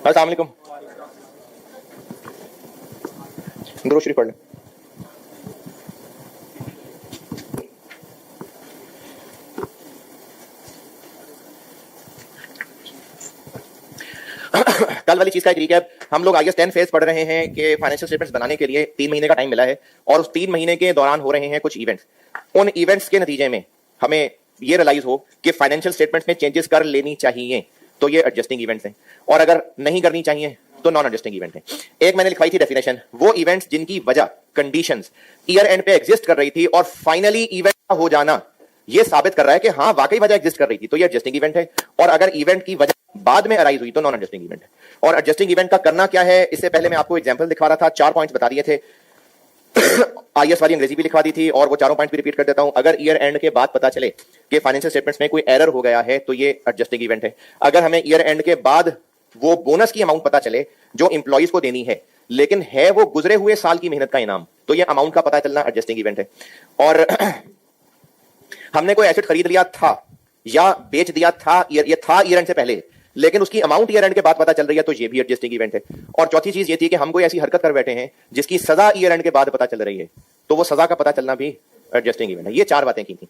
अस्सलाम वालेकुम। दुरूद शरीफ पढ़ लें। कल वाली चीज का एक रिकैप, हम लोग IAS 10 फेज पढ़ रहे हैं कि फाइनेंशियल स्टेटमेंट्स बनाने के लिए 3 महीने का टाइम मिला है और उस 3 महीने के दौरान हो रहे हैं कुछ इवेंट्स। उन इवेंट्स के नतीजे में हमें ये रियलाइज हो कि फाइनेंशियल स्टेटमेंट्स में चेंजेस कर लेनी चाहिए, तो ये एडजस्टिंग इवेंट्स हैं, और अगर नहीं करनी चाहिए तो नॉन एडजस्टिंग इवेंट है। एक मैंने लिखवाई थी डेफिनेशन, वो इवेंट्स जिनकी वजह कंडीशंस ईयर एंड पे एग्जिस्ट कर रही थी और फाइनली इवेंट हो जाना ये साबित कर रहा है कि हाँ वाकई वजह एग्जिस्ट कर रही थी, तो ये एडजस्टिंग इवेंट है। और अगर इवेंट की वजह बाद में अराइज हुई तो नॉन एडजस्टिंग इवेंट है। और एडजस्टिंग इवेंट का करना क्या है, इससे पहले मैं आपको एग्जांपल दिखा रहा था, 4 पॉइंट्स बता दिए थे। IAS वाली अंग्रेजी भी लिखवा दी थी और वो चारों पॉइंट्स भी रिपीट कर देता हूं। अगर ईयर एंड के बाद पता चले कि फाइनेंशियल स्टेटमेंट्स में कोई एरर हो गया है तो ये एडजस्टिंग इवेंट है। अगर हमें ईयर एंड के बाद वो बोनस की अमाउंट पता चले जो इंप्लॉइज को देनी है, लेकिन है वो गुजरे हुए साल की मेहनत का इनाम, तो ये अमाउंट का पता चलना एडजस्टिंग इवेंट है। और हमने कोई एसेट खरीद लिया था या बेच दिया था, ये था ईयर एंड से पहले, लेकिन उसकी अमाउंट ईयर एंड के बाद पता चल रही है, तो ये भी एडजस्टिंग इवेंट है। और चौथी चीज ये थी कि हम कोई ऐसी हरकत कर बैठे हैं जिसकी सजा ईयर एंड के बाद पता चल रही है, तो वो सजा का पता चलना भी एडजस्टिंग इवेंट है। ये 4 बातें की थी।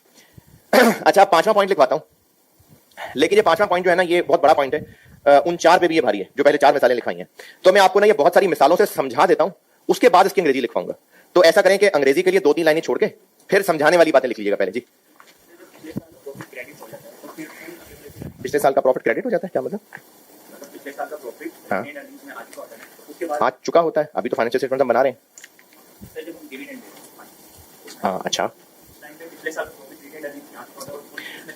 अच्छा, 5वां पॉइंट लिखवाता हूं, लेकिन ये 5वां पॉइंट जो है ना, ये बहुत बड़ा पॉइंट है। उन 4 पे भी ये भारी है जो पहले 4 मिसालें लिखाई हैं। तो मैं आपको ना ये बहुत सारी मिसालों से समझा देता हूं, उसके बाद इसकी अंग्रेजी लिखवाऊंगा। तो ऐसा करें कि अंग्रेजी के लिए 2-3 लाइनें छोड़ के फिर समझाने वाली बातें लिख लीजिएगा पहले। जी, पिछले साल का प्रॉफिट क्रेडिट हो जाता है, क्या मतलब? पिछले साल का प्रॉफिट आ चुका होता है, अभी तो फाइनेंशियल स्टेटमेंट हम बना रहे हैं। हाँ, अच्छा,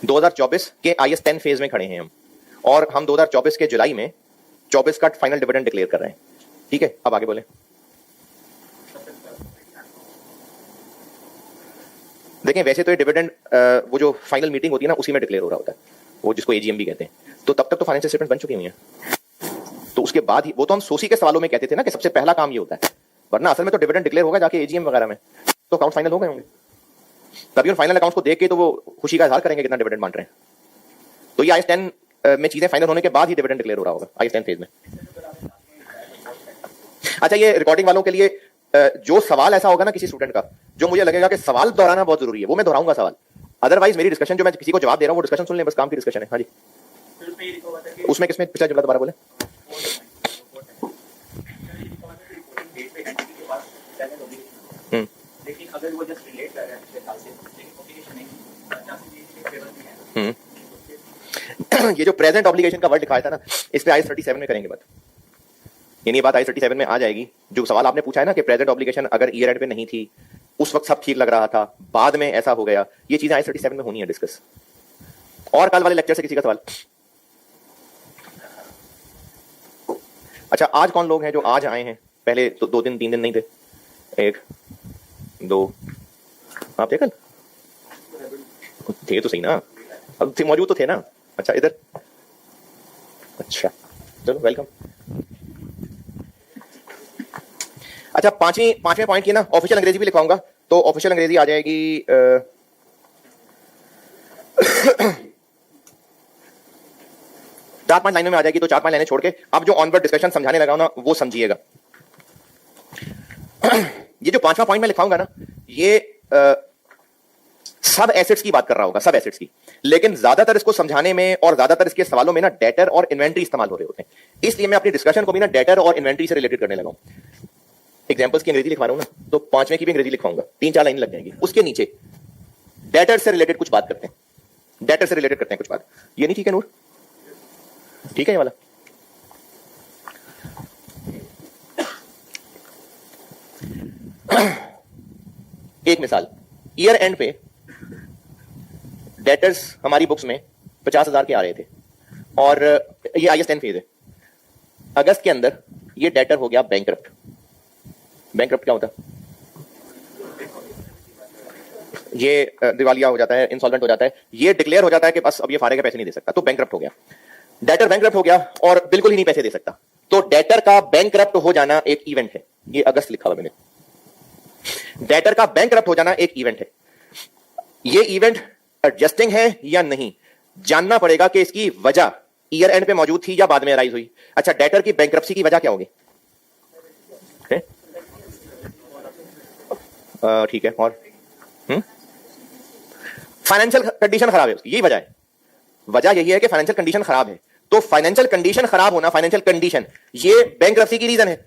2024 के IAS 10 फेज में खड़े हैं हम, और हम 2024 के जुलाई में 24 का फाइनल डिविडेंड डिक्लेयर कर रहे हैं। ठीक है, अब आगे बोले। देखें, वैसे तो ये डिविडेंड वो जो फाइनल मीटिंग होती है ना, उसी में डिक्लेयर हो रहा होता है, वो जिसको AGM भी कहते हैं। तो तब तक तो फाइनेंशियल स्टेटमेंट बन चुकी हुई हैं, तो उसके बाद ही वो तो हम सोसी के सवालों में कहते थे ना कि सबसे पहला काम ये होता है, वरना असल में तो डिविडेंड डिक्लेयर होगा जाके AGM वगैरह में, तो अकाउंट फाइनल हो गए होंगे, तभी उन फाइनल अकाउंट्स को देख के तो वो खुशी का इजहार करेंगे कितना डिविडेंड बांट रहे हैं। तो ये IAS 10 में चीजें फाइनल होने के बाद ही डिविडेंड डिक्लेयर हो रहा होगा IAS 10 फेज में। अच्छा, ये रिकॉर्डिंग वालों के लिए जो सवाल ऐसा होगा ना किसी स्टूडेंट का जो मुझे लगेगा कि सवाल दोहराना बहुत जरूरी है, वो मैं दोहराऊंगा सवाल। अदरवाइज मेरी डिस्कशन जो मैं किसी को जवाब दे रहा हूं वो डिस्कशन सुन ले, बस काम की डिस्कशन है। हाँ जी, उसमें किसमें पिछला जुमला दोबारा बोले? लेकिन अगर वो जस्ट रिलेट कर रहा है पिछले साल से, ये जो प्रेजेंट ऑब्लिगेशन का वर्ड लिखा था ना, इस पे IAS 37 में करेंगे बात, यानी ये बात IAS 37 में आ जाएगी। जो सवाल आपने पूछा है ना कि प्रेजेंट ऑब्लिगेशन अगर ईयर एंड पे नहीं थी, उस वक्त सब ठीक लग रहा था, बाद में ऐसा हो गया, ये चीजें IAS 37 में होनी है डिस्कस। और कल वाले लेक्चर से किसी का सवाल? अच्छा, आज कौन लोग हैं जो आज आए हैं? पहले तो 2 दिन 3 दिन नहीं थे, 1 2 आप थे कल? थे तो सही ना, अब थे, मौजूद तो थे ना। अच्छा, इधर, अच्छा चलो वेलकम। अच्छा, पांचवें पॉइंट की ना ऑफिशियल अंग्रेजी भी लिखवाऊंगा, तो ऑफिशियल अंग्रेजी आ जाएगी 4-5 लाइनों में आ जाएगी, तो 4-5 लाइनें छोड़ के अब जो ऑनवर्ड डिस्कशन समझाने लगा ना वो समझिएगा। ये जो 5वां पॉइंट मैं लिखाऊंगा ना, ये सब एसेट्स की बात कर रहा होगा, सब एसेट्स की, लेकिन ज्यादातर इसको समझाने में और ज्यादातर इसके सवालों में ना डेटर और इन्वेंट्री इस्तेमाल हो रहे होते हैं, इसलिए मैं अपनी डिस्कशन को भी ना डेटर और इन्वेंट्री से रिलेटेड करने लगा हूं। एग्जांपल्स की अंग्रेजी लिखवा रहा हूं ना, तो 5वें की भी अंग्रेजी लिखवाऊंगा, 3-4 लाइन लग जाएंगी। उसके नीचे डेटर से रिलेटेड कुछ बात करते हैं, डेटर से रिलेटेड करते हैं कुछ बात। ये नहीं ठीक है नूर? ठीक है ये वाला? एक मिसाल, ईयर एंड पे डेटर्स हमारी बुक्स में 50,000 के आ रहे थे, और ये IAS 10 फेज है। अगस्त के अंदर ये डेटर हो गया बैंकरप्ट। बैंकरप्ट क्या होता है? ये दिवालिया हो जाता है, इंसॉल्वेंट हो जाता है, ये डिक्लेयर हो जाता है कि बस अब ये फारे के पैसे नहीं दे सकता, तो बैंकरप्ट हो गया। डेटर बैंकरप्ट हो गया और बिल्कुल ही नहीं पैसे दे सकता, तो डेटर का बैंकरप्ट हो जाना एक इवेंट है। ये अगस्त लिखा हुआ मैंने, डेटर का बैंकरप्ट हो जाना एक इवेंट है। ये इवेंट एडजस्टिंग है या नहीं जानना पड़ेगा कि इसकी वजह ईयर एंड पे मौजूद थी या बाद में अराइज हुई? अच्छा, डेटर की बैंक्रप्सी की वजह क्या होगी? ठीक है, और फाइनेंशियल कंडीशन खराब है उसकी, यही वजह है। वजह यही है कि फाइनेंशियल कंडीशन खराब है। तो फाइनेंशियल कंडीशन खराब होना, फाइनेंशियल कंडीशन, ये बैंक्रप्सी की रीजन है।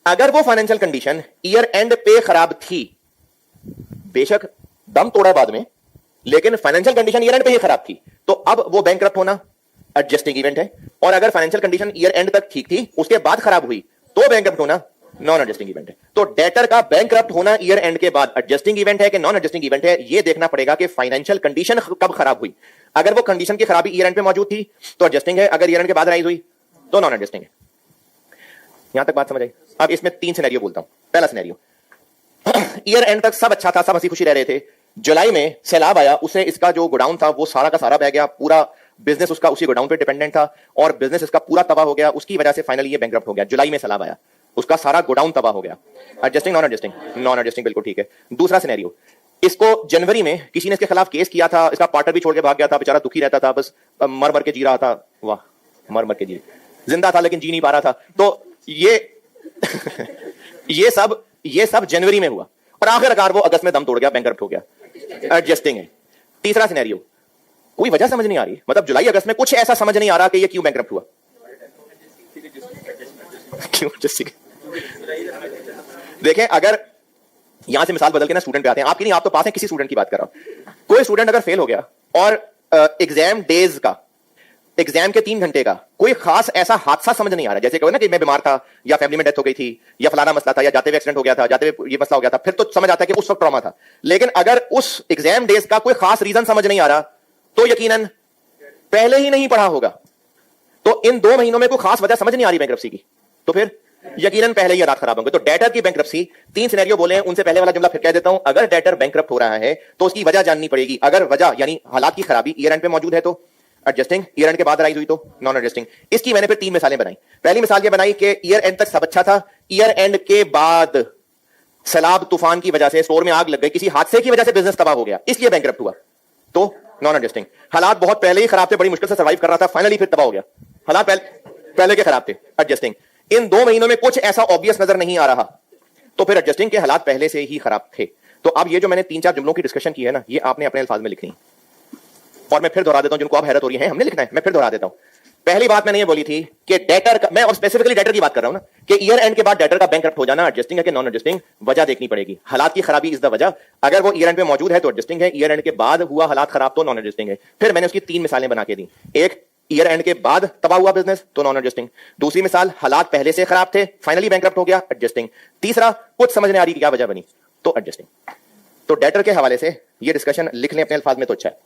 अगर वो फाइनेंशियल कंडीशन ईयर एंड पे खराब थी, बेशक दम तोड़ा बाद में, लेकिन फाइनेंशियल कंडीशन ईयर एंड पे ही खराब थी, तो अब वो बैंक्रप्ट होना एडजस्टिंग इवेंट है। और अगर फाइनेंशियल कंडीशन ईयर एंड तक ठीक थी, उसके बाद खराब हुई, तो बैंक्रप्ट होना नॉन एडजस्टिंग इवेंट है। तो डेटर का बैंक्रप्ट होना ईयर एंड के बाद एडजस्टिंग इवेंट है कि नॉन एडजस्टिंग इवेंट है, यह देखना पड़ेगा कि फाइनेंशियल कंडीशन कब खराब हुई। अगर वो कंडीशन की खराबी ईयर एंड पे मौजूद थी तो एडजस्टिंग है, अगर ईयर एंड के बाद राइज हुई तो नॉन एडजस्टिंग है। यहां तक बात समझ आई? अब इसमें 3 सिनेरियो बोलता हूं। पहला सिनेरियो, ईयर एंड तक सब अच्छा था, सब हंसी खुशी रह रहे थे। जुलाई में सैलाब आया, उसे इसका जो गोडाउन था वो सारा का सारा बह गया, पूरा बिजनेस उसका उसी गोडाउन पे डिपेंडेंट था और बिजनेस इसका पूरा तबाह हो गया। उसकी वजह से फाइनली ये बैंकरप्ट हो गया। जुलाई में सैलाब आया, उसका सारा गोडाउन तबाह हो गया। Adjusting non adjusting? Non adjusting, बिल्कुल ठीक है। दूसरा सिनेरियो, इसको जनवरी में किसी ने इसके खिलाफ केस किया था, इसका पार्टनर भी छोड़ के भाग गया था, बेचारा दुखी रहता था, बस मर मर के जी रहा था। वाह, मर मर के जी, जिंदा था लेकिन जी नहीं पा रहा था। तो ये ये सब जनवरी में हुआ और आखिरकार वो अगस्त में दम तोड़ गया, बैंकरप्ट हो गया। एडजस्टिंग है। तीसरा सिनेरियो, कोई वजह समझ नहीं आ रही, मतलब जुलाई अगस्त में कुछ ऐसा समझ नहीं आ रहा कि ये क्यों बैंकरप्ट हुआ। क्यों? देखें, अगर यहां से मिसाल बदल के ना स्टूडेंट पे आते हैं, आपकी नहीं, आप तो पास हैं, किसी स्टूडेंट की बात कर रहा हूं। कोई स्टूडेंट अगर फेल हो गया और एग्जाम डेज का, एग्जाम के 3 घंटे का कोई खास ऐसा हादसा समझ नहीं आ रहा, जैसे कहो ना कि मैं बीमार था या फैमिली में डेथ हो गई थी या फलाना मसला था या जाते हुए एक्सीडेंट हो गया था, जाते हुए ये मसला हो गया था, फिर तो समझ आता है कि उस वक्त ट्रॉमा था। लेकिन अगर उस एग्जाम डेज का कोई खास रीजन समझ नहीं आ रहा तो यकीनन पहले ही नहीं पढ़ा होगा। तो इन 2 महीनों में कोई खास वजह समझ नहीं आ रही बैंक्रप्सी की, तो फिर यकीनन पहले ही हालात खराब होंगे। तो डेटर की बैंक्रप्सी, 3 सिनेरियो बोले हैं, उनसे पहले वाला जुमला फिर कह देता हूं। अगर डेटर बैंक्रप्ट हो रहा है तो उसकी वजह जाननी पड़ेगी। अगर वजह यानी हालात की खराबी ईयर एंड पे मौजूद है तो एडजस्टिंग, ईयर एंड के बाद राइज हुई तो नॉन एडजस्टिंग। इसकी मैंने फिर 3 मिसालें बनाई। पहली मिसाल ये बनाई कि ईयर एंड तक सब अच्छा था, ईयर एंड के बाद सैलाब तूफान की वजह से स्टोर में आग लग गई, किसी हादसे की वजह से बिजनेस तबाह हो गया, इसलिए बैंकरप्ट हुआ, तो नॉन एडजस्टिंग। हालात बहुत पहले ही खराब थे, बड़ी मुश्किल से सर्वाइव कर रहा था, फाइनली फिर तबाह हो गया, हालात पहले के खराब थे, एडजस्टिंग। इन 2 महीनों में कुछ ऐसा ऑब्वियस नजर नहीं आ रहा, तो फिर एडजस्टिंग के हालात पहले से ही खराब थे। तो अब ये जो मैंने 3-4 जुमलों की डिस्कशन की है ना, ये आपने अपने अल्फाज में लिखनी, और मैं फिर दोहरा देता हूं, जिनको आप हैरत हो रही है हमने लिखना है, मैं फिर दोहरा देता हूं। पहली बात मैंने ये बोली थी कि डेटर का, मैं अब स्पेसिफिकली डेटर की बात कर रहा हूं ना, कि ईयर एंड के बाद डेटर का बैंकरप्ट हो जाना एडजस्टिंग है कि नॉन एडजस्टिंग, वजह देखनी पड़ेगी। हालात की खराबी इज द वजह। अगर वो ईयर एंड पे मौजूद है तो एडजस्टिंग है, ईयर एंड के बाद हुआ हालात खराब तो नॉन एडजस्टिंग है। फिर मैंने उसकी 3 मिसालें बना के दी। एक, ईयर एंड के बाद तबाह हुआ बिजनेस तो नॉन एडजस्टिंग। दूसरी मिसाल, हालात पहले से खराब थे, फाइनली बैंकरप्ट हो गया, एडजस्टिंग। तीसरा, कुछ समझ नहीं आ रही क्या वजह बनी, तो एडजस्टिंग। तो डेटर के हवाले से ये डिस्कशन लिख लें अपने अल्फाज में तो अच्छा है।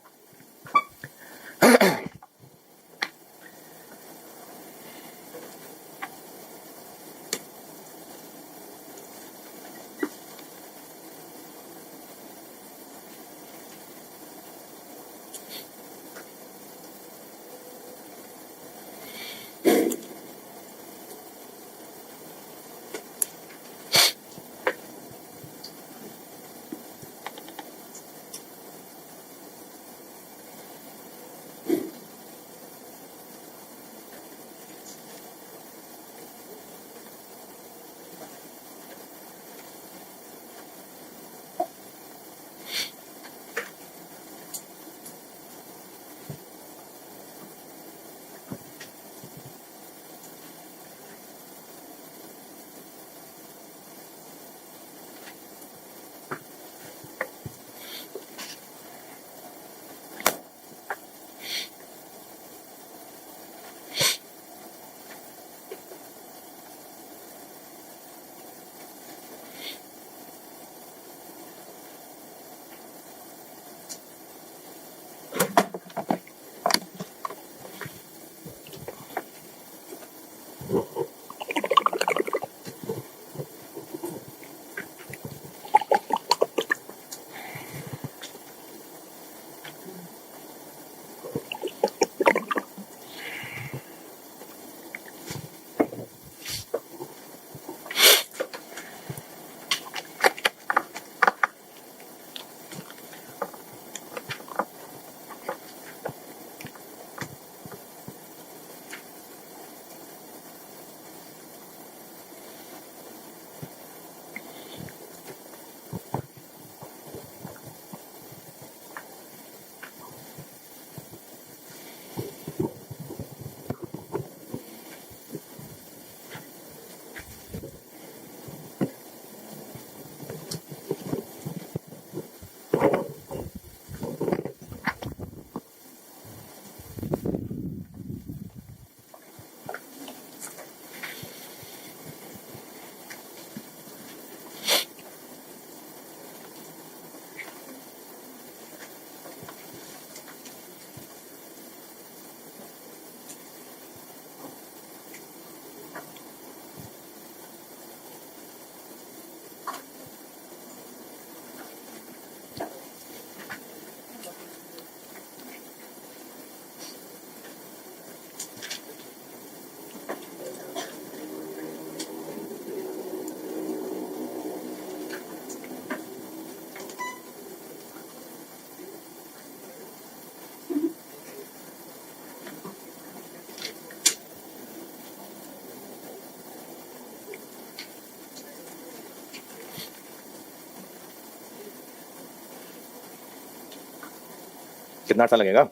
कितना अच्छा लगेगा।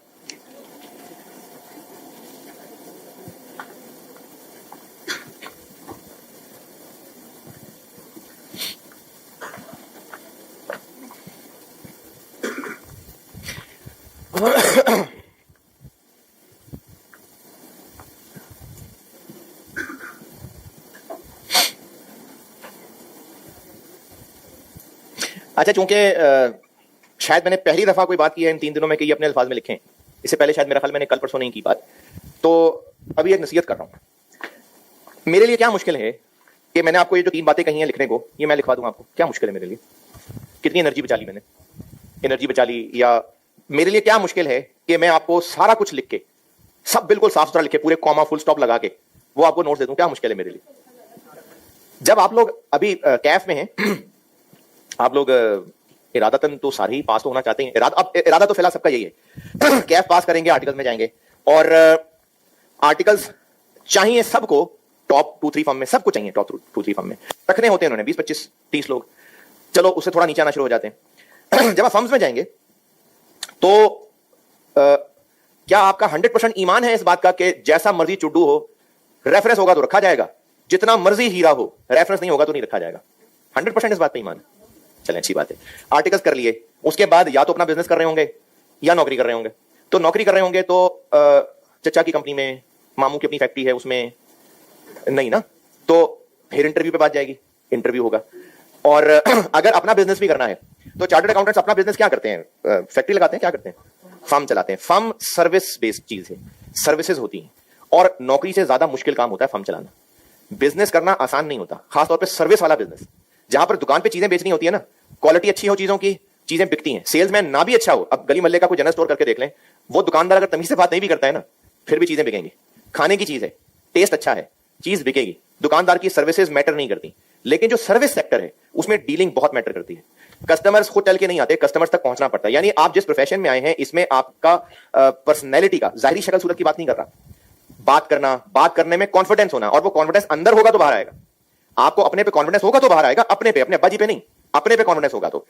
अच्छा, चूंकि शायद मैंने पहली दफा कोई बात की है इन 3 दिनों में कि ये अपने अल्फाज में लिखें, इससे पहले शायद मेरा ख्याल मैंने कल परसों नहीं की बात, तो अभी एक नसीहत कर रहा हूं। मेरे लिए क्या मुश्किल है कि मैंने आपको ये जो 3 बातें कही हैं लिखने को, ये मैं लिखवा दूं आपको। क्या मुश्किल है मेरे लिए? कितनी एनर्जी बचा ली मैंने, एनर्जी बचा ली। या मेरे लिए क्या मुश्किल है कि मैं आपको सारा कुछ लिख के, सब बिल्कुल साफ सुथरा लिखे, पूरे कॉमा फुल स्टॉप लगा के वो आपको नोट्स दे दूं? क्या मुश्किल है मेरे लिए? जब आप लोग अभी कैफ में हैं, आप लोग इरादतन तो सारे ही पास तो होना चाहते हैं। इरादा तो फिलहाल सबका यही है कैफ पास करेंगे, आर्टिकल्स में जाएंगे, और आर्टिकल्स चाहिए सबको टॉप 2-3 फर्म में, सबको चाहिए टॉप 2-3 फर्म में रखने होते हैं उन्होंने 20-25-30 लोग। चलो उससे थोड़ा नीचे आना शुरू हो जाते हैं जब आप फर्म्स में जाएंगे तो क्या आपका 100% ईमान है इस बात का कि जैसा मर्जी चुड्डू हो, रेफरेंस होगा तो रखा जाएगा, जितना मर्जी हीरा हो, रेफरेंस नहीं होगा तो नहीं रखा जाएगा? 100% इस बात पे ईमान है। चलें, अच्छी बात है। आर्टिकल्स कर लिए, उसके बाद या तो अपना बिजनेस कर रहे होंगे या नौकरी कर रहे होंगे। तो नौकरी कर रहे होंगे तो चचा की कंपनी में, मामू की अपनी फैक्ट्री है उसमें नहीं ना, तो फिर इंटरव्यू पे बात जाएगी, इंटरव्यू होगा। और अगर अपना बिजनेस भी करना है तो चार्टर्ड अकाउंटेंट्स अपना बिजनेस क्या करते हैं? फैक्ट्री लगाते हैं, क्या करते हैं? फर्म चलाते हैं। फर्म सर्विस बेस्ड चीज है, सर्विसेज होती हैं, और नौकरी से ज्यादा मुश्किल काम होता है फर्म चलाना। बिजनेस करना आसान नहीं होता, खासतौर पर सर्विस वाला बिजनेस, जहां पर दुकान पे चीजें बेचनी होती है ना, क्वालिटी अच्छी हो चीजों की, चीजें बिकती हैं। सेल्समैन ना भी अच्छा हो, अब गली मल्ले का कोई जनरल स्टोर करके देख लें, वो दुकानदार अगर तमीज से बात नहीं भी करता है ना, फिर भी चीजें बिकेंगी। खाने की चीज है, टेस्ट अच्छा है, चीज बिकेगी। दुकानदार की सर्विसेज मैटर नहीं करती। लेकिन जो सर्विस सेक्टर है उसमें डीलिंग बहुत मैटर करती है। कस्टमर्स खुद चल के नहीं आते, कस्टमर्स तक पहुंचना पड़ता है। यानी आप जिस प्रोफेशन में आए हैं इसमें आपका पर्सनैलिटी का, जाहिरी शक्ल सूरत की बात नहीं कर रहा, बात करने में कॉन्फिडेंस होना, और वो कॉन्फिडेंस अंदर होगा तो बाहर आएगा। आपको अपने पे कॉन्फिडेंस होगा तो बाहर आएगा, अपने बाजी पे नहीं, अपने पे कॉन्फिडेंस होगा तो।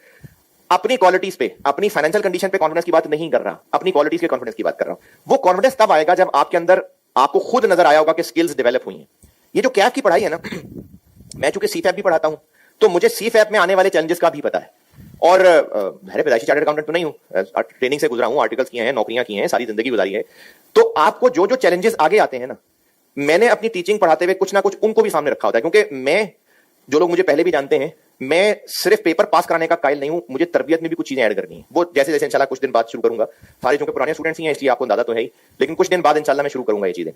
अपनी क्वालिटीज पे, अपनी फाइनेंशियल कंडीशन पे कॉन्फिडेंस की बात नहीं कर रहा, अपनी क्वालिटीज के कॉन्फिडेंस की बात कर रहा हूं। वो कॉन्फिडेंस तब आएगा जब आपके अंदर आपको खुद नजर आया होगा कि स्किल्स डेवलप हुई हैं। ये जो कैफ की पढ़ाई है ना, मैं चूंकि सीफैप भी पढ़ाता हूं तो मुझे सीफैप में आने वाले चैलेंजेस का भी पता है। और मेरे पैदाइशी चार्टर्ड अकाउंटेंट तो नहीं हूं, ट्रेनिंग से गुजरा हूं, आर्टिकल्स किए हैं, नौकरियां की हैं, सारी जिंदगी गुजारी है। तो आपको जो जो चैलेंजेस आगे आते हैं ना, मैंने अपनी टीचिंग पढ़ाते हुए कुछ ना कुछ उनको भी सामने रखा होता है। क्योंकि मैं, जो लोग मुझे पहले भी जानते हैं, मैं सिर्फ पेपर पास कराने का कायल नहीं हूं, मुझे तरबियत में भी कुछ चीजें ऐड करनी है। वो जैसे जैसे इंशाल्लाह कुछ दिन बाद शुरू करूंगा। सारे जो पुराने स्टूडेंट्स ही हैं इसलिए आपको अंदाजा तो है ही, लेकिन कुछ दिन बाद इंशाल्लाह मैं शुरू करूंगा ये चीजें।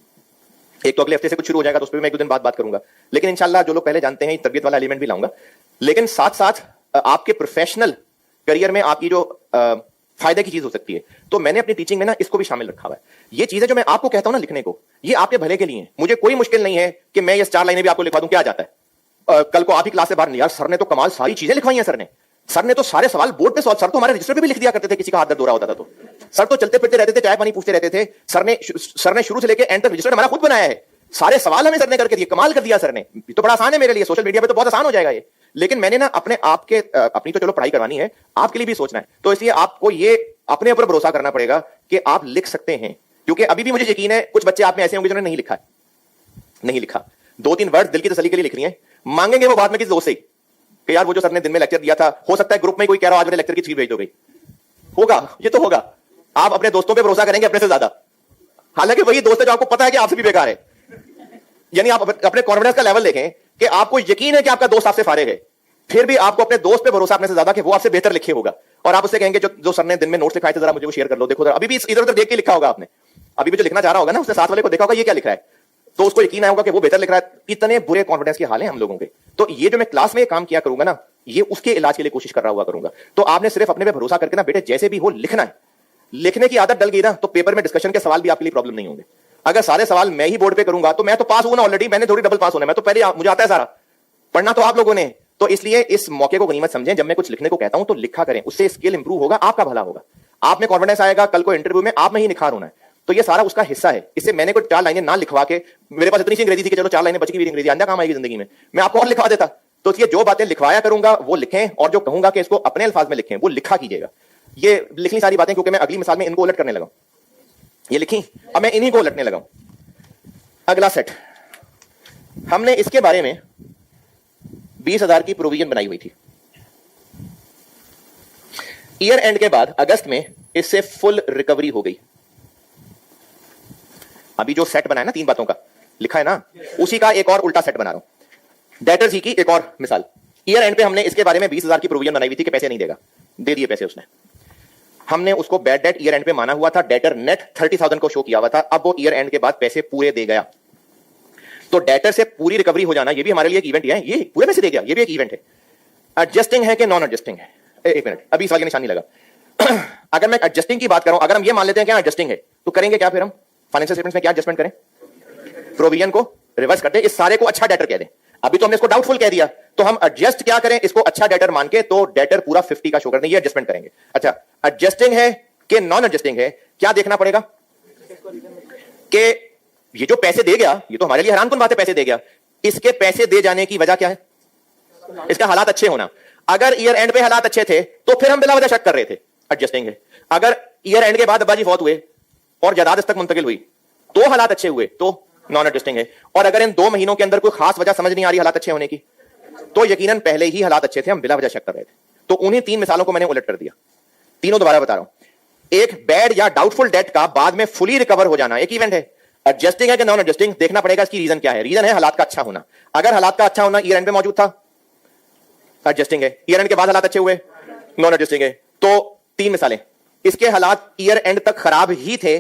एक तो अगले हफ्ते से कुछ शुरू हो जाएगा तो उस पर मैं 1-2 दिन बाद बात करूंगा, लेकिन इंशाल्लाह जो लोग पहले जानते हैं तरबियत वाला एलिमेंट भी लाऊंगा। लेकिन साथ साथ आपके प्रोफेशनल करियर में आपकी जो फायदे की चीज हो सकती है, तो मैंने अपनी टीचिंग में ना इसको भी शामिल रखा हुआ है। ये चीजें जो मैं आपको कहता हूं ना लिखने को, ये आपके भले के लिए है। मुझे कोई मुश्किल नहीं है कि मैं ये 4 लाइनें भी आपको लिखवा दूं, क्या जाता है। कल को आप ही क्लास से बाहर नहीं, यार सर ने तो कमाल सारी चीजें लिखवाई हैं, सर ने तो सारे सवाल बोर्ड पे सर तो हमारे रजिस्टर पे भी लिख दिया करते थे, किसी का हाथ दर्द हो रहा होता था तो सर तो चलते फिरते रहते थे, चाय पानी पूछते रहते थे। सर ने शुरू से लेकर एंड तक रजिस्टर हमारा खुद बनाया है, सारे सवाल हमें सर ने करके दिए, कमाल कर दिया सर ने। तो बड़ा आसान है मेरे लिए, सोशल मीडिया पे तो बहुत आसान हो जाएगा ये। लेकिन मैंने ना अपने आप के, अपनी तो चलो पढ़ाई करवानी है, आपके लिए भी सोचना है। तो इसलिए आपको ये अपने ऊपर भरोसा करना पड़ेगा कि आप लिख सकते हैं। क्योंकि अभी भी मुझे यकीन है कुछ बच्चे आप में ऐसे होंगे जिन्होंने नहीं लिखा है, नहीं लिखा, 2-3 वर्ड दिल की तसल्ली के लिए लिख रही हैं, मांगेंगे वो बाद में किसी दोस्त से कि यार वो जो सर ने दिन में लेक्चर दिया था, हो सकता है ग्रुप में कोई कह रहा आज मेरे लेक्चर की चीज भेज दो गई, होगा, ये तो होगा। आप अपने दोस्तों पे भरोसा करेंगे अपने से ज्यादा, हालांकि वही दोस्त है जो आपको पता है कि आपसे भी बेकार है। यानी आप अपने कॉन्फिडेंस का लेवल देखें कि आपको यकीन है कि आपका दोस्त आपसे फारिग है, फिर भी आपको अपने दोस्त पे भरोसा अपने से ज्यादा कि वो आपसे बेहतर लिखे होगा। और आप उससे कहेंगे जो सर ने दिन में नोट्स लिखाए थे जरा मुझे वो शेयर कर लो, देखो अभी भी इधर उधर देख के लिखा होगा आपने, अभी भी जो लिखना चाह रहा होगा ना उसने साथ वाले को देखा होगा ये क्या लिख रहा है, तो उसको यकीन आया होगा कि वो बेहतर लिख रहा है। इतने बुरे कॉन्फिडेंस के हाल हैं हम लोगों के। तो ये जो मैं क्लास में ये काम किया करूंगा ना, ये उसके इलाज के लिए कोशिश कर रहा हुआ करूंगा। तो आपने सिर्फ अपने पे भरोसा करके ना बेटे जैसे भी हो लिखना है। लिखने की आदत डल गई ना तो पेपर में डिस्कशन के सवाल भी आपके लिए प्रॉब्लम नहीं होंगे। अगर सारे सवाल मैं ही बोर्ड पे करूंगा तो मैं तो पास हूं ना ऑलरेडी, मैंने थोड़ी डबल पास होना है, मैं तो पहले मुझे आता है सारा, पढ़ना तो आप लोगों ने। तो इसलिए इस मौके को गनीमत समझें, जब मैं कुछ लिखने को कहता हूं तो लिखा करें, उससे स्किल इंप्रूव होगा, आपका भला होगा, आप में कॉन्फिडेंस आएगा, कल को इंटरव्यू में आप में ही निखार होना है। तो ये सारा उसका हिस्सा है। इससे मैंने कोई 4 लाइनें ना लिखवा के, मेरे पास इतनी सी अंग्रेजी थी कि चलो 4 लाइनें बच गई, अंग्रेजी आंदा काम आएगी जिंदगी में, मैं आपको और लिखवा देता। तो ये जो बातें लिखवाया करूंगा वो लिखें, और जो कहूंगा कि इसको अपने अल्फाज में लिखें वो लिखा कीजिएगा। ये लिखनी सारी बातें, क्योंकि मैं अगली मिसाल में इनको उलट करने लगा। ये लिखी, अब मैं इन्हीं को उलटने लगा। अगला सेट, हमने इसके बारे में 20,000 की प्रोविजन बनाई हुई थी। ईयर एंड के बाद अगस्त में इससे फुल रिकवरी हो गई। अभी जो सेट बनाया ना 3 बातों का लिखा है ना, उसी का एक और उल्टा सेट बना रहा हूं। डेटर्स ही की एक और मिसाल। ईयर एंड पे हमने इसके बारे में 20,000 की प्रोविजन बनाई हुई थी कि पैसे नहीं देगा, दे दिए पैसे उसने। हमने उसको बैड डेट ईयर एंड पे माना हुआ था, डेटर नेट 30,000 को शो किया हुआ था। अब वो ईयर एंड के बाद पैसे पूरे दे गया, तो डेटर से पूरी रिकवरी हो जाना ये भी हमारे लिए एक इवेंट है। ये पूरे पैसे दे गया, ये भी एक इवेंट है। एडजस्टिंग है कि नॉन एडजस्टिंग है? एक मिनट, अभी सवाल का निशान नहीं लगा। अगर मैं एडजस्टिंग की बात करूं, अगर हम ये मान लेते हैं कि एडजस्टिंग है, तो करेंगे क्या फिर हम फाइनेंशियल स्टेटमेंट्स में? क्या एडजस्टमेंट करें? प्रोविजन को रिवर्स करते, इस सारे को अच्छा डेटर कह दें। अभी तो हमने इसको डाउटफुल कह दिया, तो हम एडजस्ट क्या करें? इसको अच्छा डेटर मान के, तो डेटर पूरा 50 का शो कर दें, ये एडजस्टमेंट करेंगे। अच्छा, एडजस्टिंग है कि नॉन एडजस्टिंग है, क्या देखना पड़ेगा? कि ये जो पैसे दे गया, ये तो हमारे लिए हैरानकुन बात है, पैसे दे गया, इसके पैसे दे जाने की वजह क्या है? इसका हालात अच्छे होना। अगर ईयर एंड पे हालात अच्छे थे तो फिर हम बिला वजह शक कर रहे थे, एडजस्टिंग है। अगर ईयर एंड के बाद अब्बा जी फौत हुए और जायदाद तक मुंतकिल हुई तो हालात अच्छे हुए, तो नॉन एडजस्टिंग है। और अगर इन 2 महीनों के अंदर कोई खास वजह समझ नहीं आ रही हालात अच्छे होने की, तो यकीनन पहले ही हालात अच्छे थे, हम बिला वजह शक कर रहे थे। तो उन्हीं 3 मिसालों को मैंने उलट कर दिया। तीनों दोबारा बता रहा हूं। एक बैड या डाउटफुल डेट का बाद में फुली रिकवर हो जाना एक इवेंट है। एडजस्टिंग है कि नॉन एडजस्टिंग, देखना पड़ेगा इसकी रीजन क्या है। रीजन है हालात का अच्छा होना। अगर हालात का अच्छा होना ईयर एंड पे मौजूद था, एडजस्टिंग है। ईयर एंड के बाद हालात अच्छे हुए, नॉन एडजस्टिंग है। तो 3 मिसालें, इसके हालात ईयर एंड तक खराब ही थे,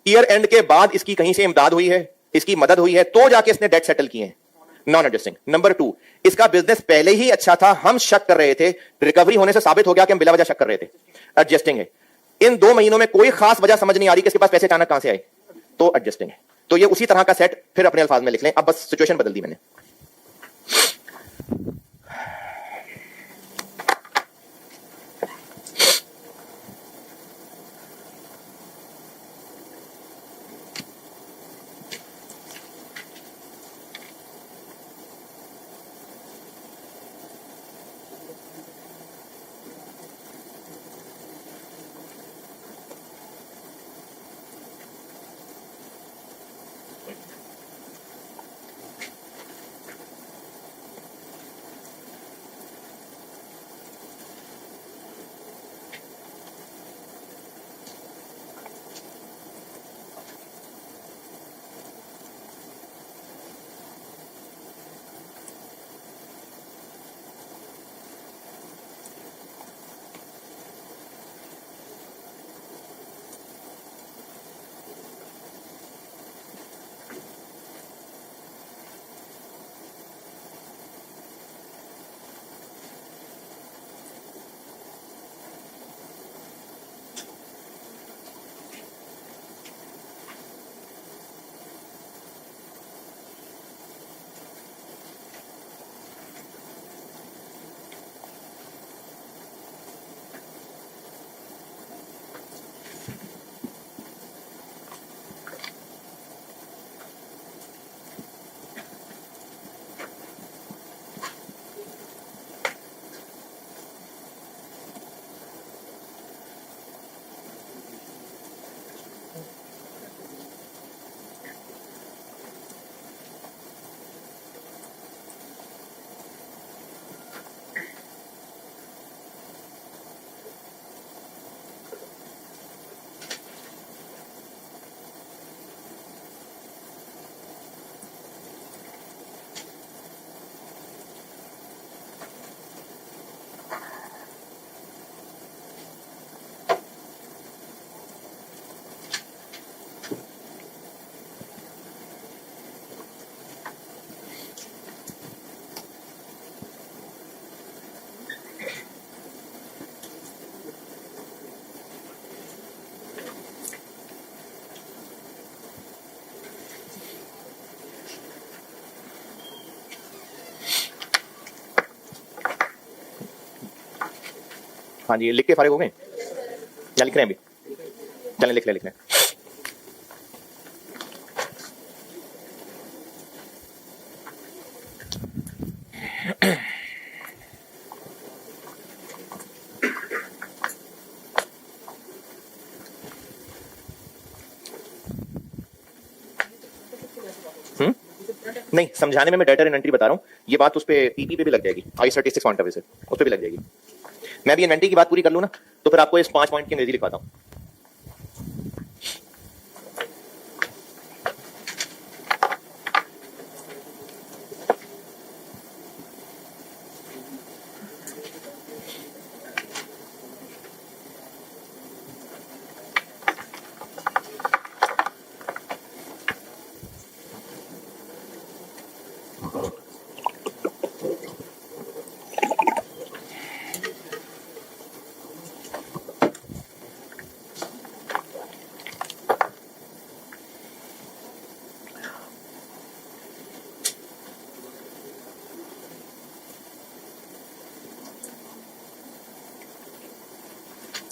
ईयर एंड के बाद इसकी कहीं से इमदाद हुई है, इसकी मदद हुई है, तो जाके इसने डेट सेटल किए हैं, नॉन एडजस्टिंग। नंबर 2, इसका बिजनेस पहले ही अच्छा था, हम शक कर रहे थे, रिकवरी होने से साबित हो गया कि हम बिला वजह शक कर रहे थे, एडजस्टिंग है। इन 2 महीनों में कोई खास वजह समझ नहीं आ रही कि इसके पास पैसे अचानक कहां से आए, तो एडजस्टिंग है। तो ये उसी तरह का सेट फिर अपने अल्फाज में लिख लें। अब बस सिचुएशन बदल दी मैंने। हाँ जी, लिख के फारिग हो गए या लिख रहे हैं? अभी चलें लिख रहे हैं। नहीं, समझाने में मैं डेटर इन्वेंटरी बता रहा हूं, ये बात उस पे पीपी पे भी लग जाएगी, IS36 पॉइंट ऑफ व्यू से उस पे भी लग जाएगी। मैं भी इन्वेंटरी की बात पूरी कर लूं ना, तो फिर आपको इस 5 पॉइंट की अंग्रेजी लिखवाता हूं।